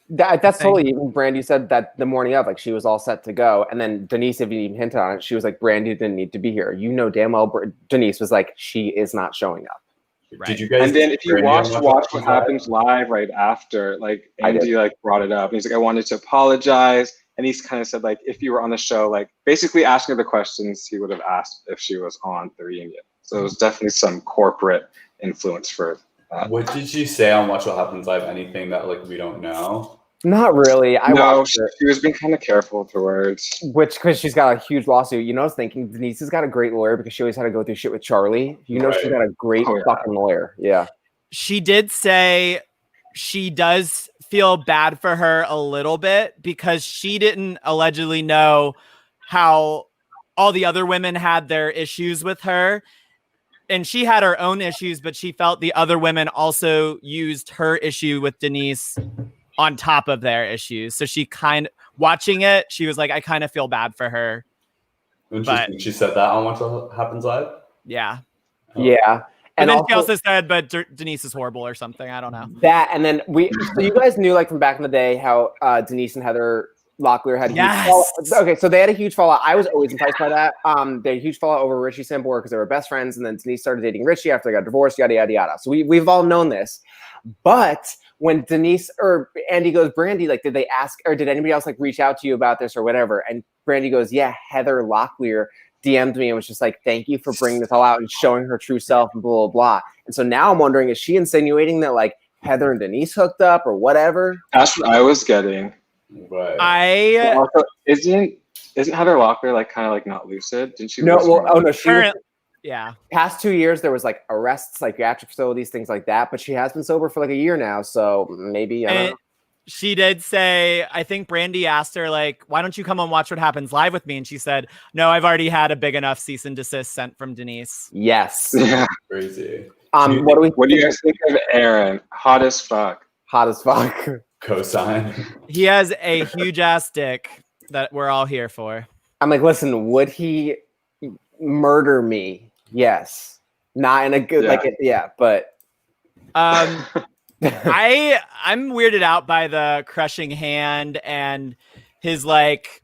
B: That's totally, even Brandy said that the morning of, like she was all set to go. And then Denise even hinted on it. She was like, Brandy didn't need to be here. You know damn well Denise was like, she is not showing up.
C: Right.
D: Did you guys?
E: And then if you watch What
D: Live?
E: Happens Live right after, like Andy like brought it up. And he's like, I wanted to apologize. And he's kind of said like, if you were on the show, like basically asking her the questions he would have asked if she was on the reunion. So it was definitely some corporate influence for that.
D: What did she say on Watch What Happens Live? Anything that like we don't know?
B: Not really. I watched it.
E: She was being kind of careful with her words.
B: Which, because she's got a huge lawsuit. You know, I was thinking Denise has got a great lawyer because she always had to go through shit with Charlie. You know, she's got a great fucking lawyer. Yeah.
C: She did say she does feel bad for her a little bit because she didn't allegedly know how all the other women had their issues with her. And she had her own issues, but she felt the other women also used her issue with Denise on top of their issues. So she watching it, she was like, I kind of feel bad for her.
D: Interesting. She said that on What Happens Live?
C: Yeah.
B: Yeah.
C: And then she also said, but Denise is horrible or something. I don't know.
B: That, and then so you guys knew like from back in the day how Denise and Heather Locklear had a huge fallout. Okay, so they had a huge fallout. I was always enticed by that. They had a huge fallout over Richie Sambor because they were best friends, and then Denise started dating Richie after they got divorced, yada yada yada. So we've all known this. But when Denise or Andy goes, Brandy, like, did they ask or did anybody else like reach out to you about this or whatever? And Brandy goes, yeah, Heather Locklear DM'd me and was just like, thank you for bringing this all out and showing her true self and blah, blah, blah. And so now I'm wondering, is she insinuating that like Heather and Denise hooked up or whatever?
E: That's what I was getting.
D: But
E: Also, isn't Heather Locklear like kind of like not lucid? Didn't she?
B: No,
E: lose her
B: well, oh
E: mind?
B: no, she was,
C: Yeah.
B: past 2 years there was like arrests, psychiatric facilities, things like that, but she has been sober for like a year now, so maybe I don't know.
C: She did say, I think Brandy asked her, like, why don't you come and watch What Happens Live with me? And she said, no, I've already had a big enough cease and desist sent from Denise.
B: Yes.
E: Yeah.
D: crazy.
B: What
E: do you guys think of Aaron? Hot as fuck.
B: Hot as fuck.
D: Cosign.
C: He has a huge ass dick that we're all here for.
B: I'm like, listen, would he murder me? Yes. Not in a good but
C: I'm weirded out by the crushing hand and his like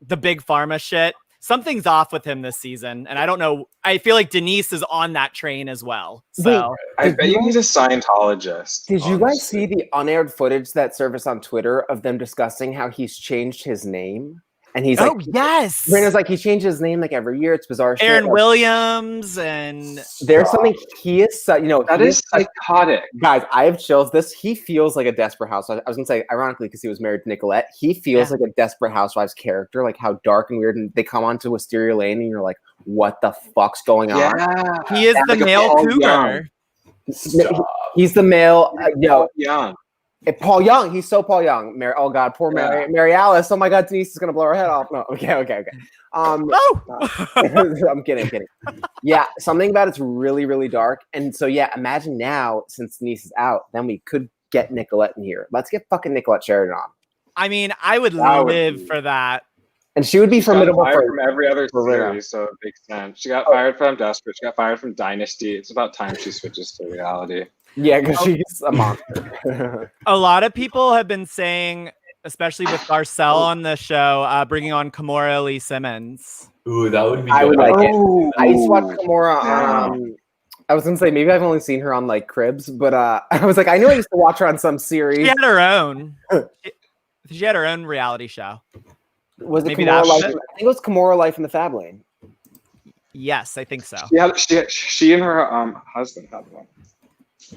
C: the big pharma shit. Something's off with him this season, and I don't know. I feel like Denise is on that train as well. So
E: I bet you he's a Scientologist.
B: did you guys see the unaired footage that surfaced on Twitter of them discussing how he's changed his name? And he's like,
C: yes,
B: Brandon's like, he changes his name like every year. It's bizarre shit.
C: Aaron
B: Like,
C: Williams, and
B: there's something he is,
E: That is psychotic.
B: Guys, I have chills. He feels like a Desperate Housewives. I was gonna say, ironically, because he was married to Nicolette, he feels like a Desperate Housewives character, like how dark and weird. And they come onto Wisteria Lane, and you're like, what the fuck's going on?
E: Yeah,
C: he is the male cougar.
B: He's the male.
E: Young.
B: Paul Young. He's so Paul Young. Oh God, poor Mary Alice. Oh my God, Denise is gonna blow her head off. No, okay. I'm kidding. Yeah, something about it's really, really dark. And so yeah, imagine now, since Denise is out, then we could get Nicolette in here. Let's get fucking Nicolette Sheridan on.
C: I mean, I would live for that.
B: And she would be formidable
E: from every other series, so it makes sense. She got fired from Desperate. She got fired from Dynasty. It's about time she switches to reality.
B: Yeah, because she's a monster.
C: A lot of people have been saying, especially with Garcelle on the show, bringing on Kimora Lee Simmons.
D: Ooh, that would be
B: I
D: good.
B: would like it. I used to watch Kimora. I was gonna say maybe I've only seen her on like Cribs, but I was like, I knew I used to watch her on some series.
C: She had her own. She had her own reality show.
B: Was it
C: Maybe
B: Kimora
C: that
B: Life? I
C: shit?
B: think it was Kimora Life in the Fab Lane.
C: Yes, I think so.
E: She and her husband had one.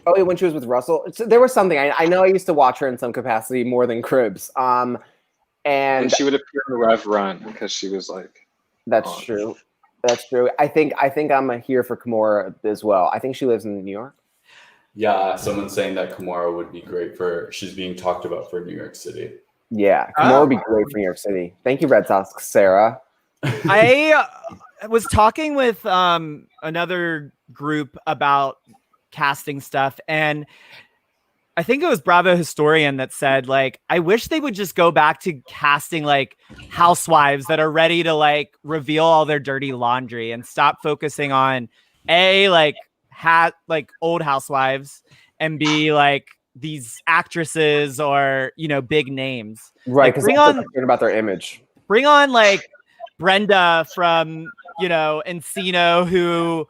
B: Oh, yeah, when she was with Russell, so there was something. I know I used to watch her in some capacity more than Cribs. And
E: she would appear in Rev Run because she was like.
B: That's true. That's true. I think I'm here for Kimora as well. I think she lives in New York.
D: Yeah, someone's saying that Kimora would be great she's being talked about for New York City.
B: Yeah, Kimora would be great for New York City. Thank you, Red Sox, Sarah.
C: I was talking with another group about casting stuff, and I think it was Bravo Historian that said, like, I wish they would just go back to casting like housewives that are ready to like reveal all their dirty laundry and stop focusing on like old housewives and B like these actresses or big names.
B: Right,
C: because
B: like, bring on about their image.
C: Bring on like Brenda from Encino, who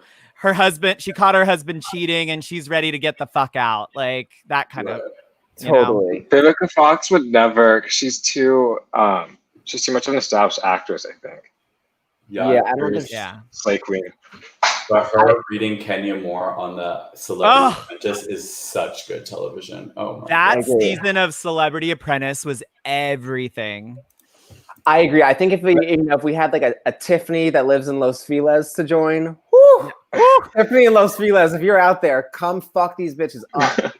C: she caught her husband cheating and she's ready to get the fuck out, like that kind of.
B: Totally.
E: Vivica Fox would never. She's too much of an established actress, I think.
B: Yeah, I don't think.
C: Yeah,
E: Slay Queen.
D: But her reading Kenya Moore on the Celebrity Apprentice is such good television. Oh my
C: that season of Celebrity Apprentice was everything.
B: I agree. I think if we had like a Tiffany that lives in Los Feliz to join, Tiffany in Los Feliz, if you're out there, come fuck these bitches up.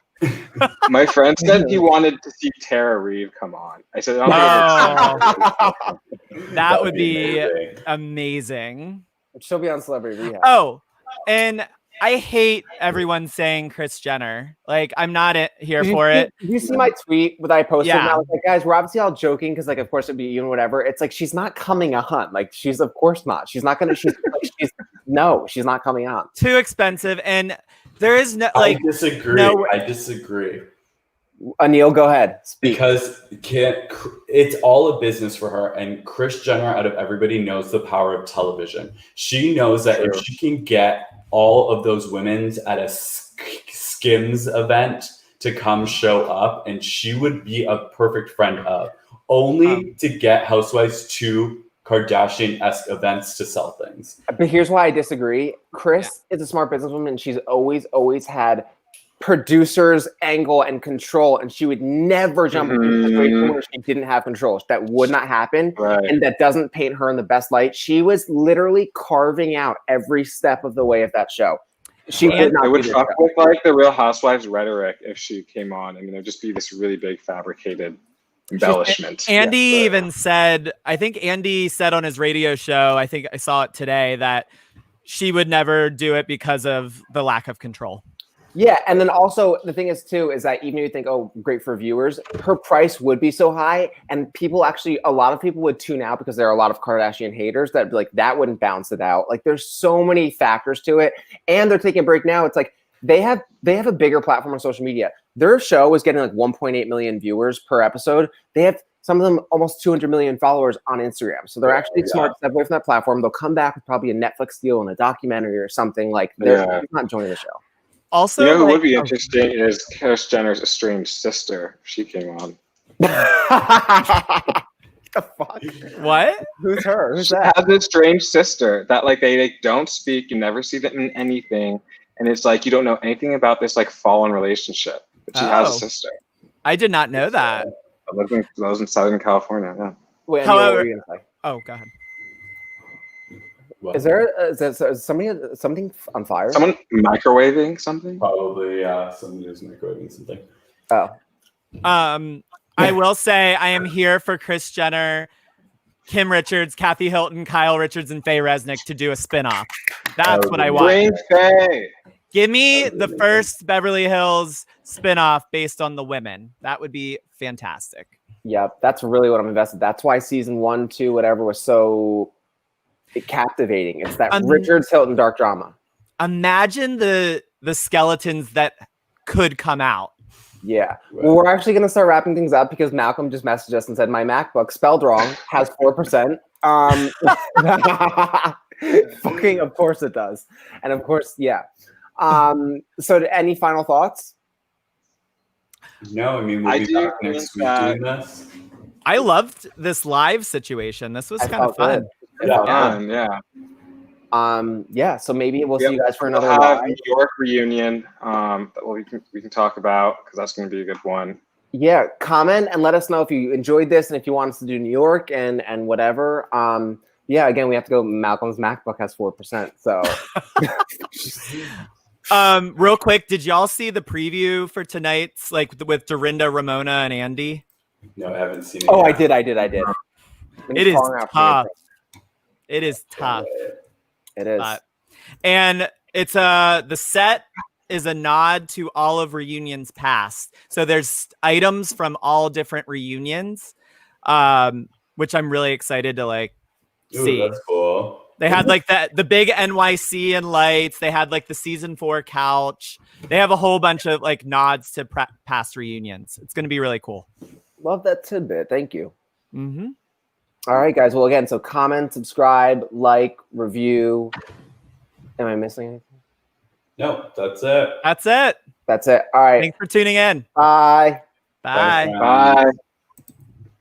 E: My friend said he wanted to see Tara Reid come on. I said,
C: that would be amazing.
B: She'll be on Celebrity Rehab.
C: Oh, and I hate everyone saying Kris Jenner. Like, I'm not here for it.
B: Did you see my tweet that I posted?
C: Yeah.
B: And I was like, guys, we're obviously all joking because, like, of course it'd be whatever. It's like she's not coming on. Like, she's of course not. She's not gonna. She's not coming on.
C: Too expensive, and there is no like.
D: I disagree.
B: Anil, go ahead. Speak.
D: Because it's all a business for her, and Kris Jenner, out of everybody, knows the power of television. She knows that if she can get all of those women's at a Skims event to come show up, and she would be a perfect friend of, only to get Housewives to Kardashian-esque events to sell things.
B: But here's why I disagree. Chris is a smart businesswoman, and she's always had producer's angle and control, and she would never jump into a situation where she didn't have control. That would not happen, and that doesn't paint her in the best light. She was literally carving out every step of the way of that show. She would not.
E: It would fuck with like the Real Housewives rhetoric if she came on. I mean, there'd just be this really big fabricated embellishment.
C: Andy even said, I think Andy said on his radio show, I think I saw it today, that she would never do it because of the lack of control.
B: Yeah, and then also the thing is too is that even if you think, oh, great for viewers, her price would be so high, and a lot of people would tune out because there are a lot of Kardashian haters that like that wouldn't balance it out. Like there's so many factors to it, and they're taking a break now. It's like they have a bigger platform on social media. Their show is getting like 1.8 million viewers per episode. They have some of them almost 200 million followers on Instagram. So they're actually smart to step away from that platform. They'll come back with probably a Netflix deal and a documentary or something. Like they're not joining the show.
C: Also,
E: you know who would be interesting is Kris Jenner's estranged sister. She came on.
B: The fuck?
C: What?
B: Who's her? Who's
E: She
B: that?
E: has an estranged sister that like they don't speak. You never see them in anything, and it's like you don't know anything about this like fallen relationship. But she has a sister.
C: I did not know that.
E: I was in Southern California. Yeah.
B: Wait,
C: However-
B: what were you gonna say?
C: Oh, go ahead.
B: Is there something on fire?
E: Someone microwaving something?
D: Probably, yeah. Somebody who's microwaving something.
B: Oh.
C: I will say I am here for Kris Jenner, Kim Richards, Kathy Hilton, Kyle Richards, and Faye Resnick to do a spinoff. That's what I want.
E: Bring Faye.
C: Give me the first Beverly Hills spinoff based on the women. That would be fantastic.
B: Yep, that's really what I'm invested. That's why season 1, 2, whatever was so captivating. It's that Richards Hilton dark drama.
C: Imagine the skeletons that could come out.
B: Yeah. Well, we're actually going to start wrapping things up because Malcolm just messaged us and said my MacBook spelled wrong has 4%. Fucking, of course it does. And of course, yeah. So any final thoughts?
D: No, I mean, we'll be back next week doing this.
C: I loved this live situation. This was kind of fun.
B: Yeah. So maybe we'll see you guys for another
E: we'll have
B: live.
E: New York reunion that we can talk about because that's going to be a good one.
B: Yeah, comment and let us know if you enjoyed this and if you want us to do New York and whatever. Yeah, again, we have to go. Malcolm's MacBook has 4%. So
C: real quick, did y'all see the preview for tonight's like with Dorinda, Ramona, and Andy?
D: No, I haven't seen it.
B: Oh,
D: yet.
B: I did.
C: It is tough. It is tough.
B: It is.
C: And it's the set is a nod to all of reunions past. So there's items from all different reunions, which I'm really excited to like see.
D: That's cool.
C: They had like the big NYC and lights. They had like the season 4 couch. They have a whole bunch of like nods to past reunions. It's going to be really cool.
B: Love that tidbit. Thank you.
C: Mm-hmm.
B: All right, guys. Well, again, so comment, subscribe, like, review. Am I missing anything?
D: No, that's it.
C: That's it.
B: That's it. All right.
C: Thanks for tuning in.
B: Bye.
C: Bye.
D: Thanks, man.
E: Bye.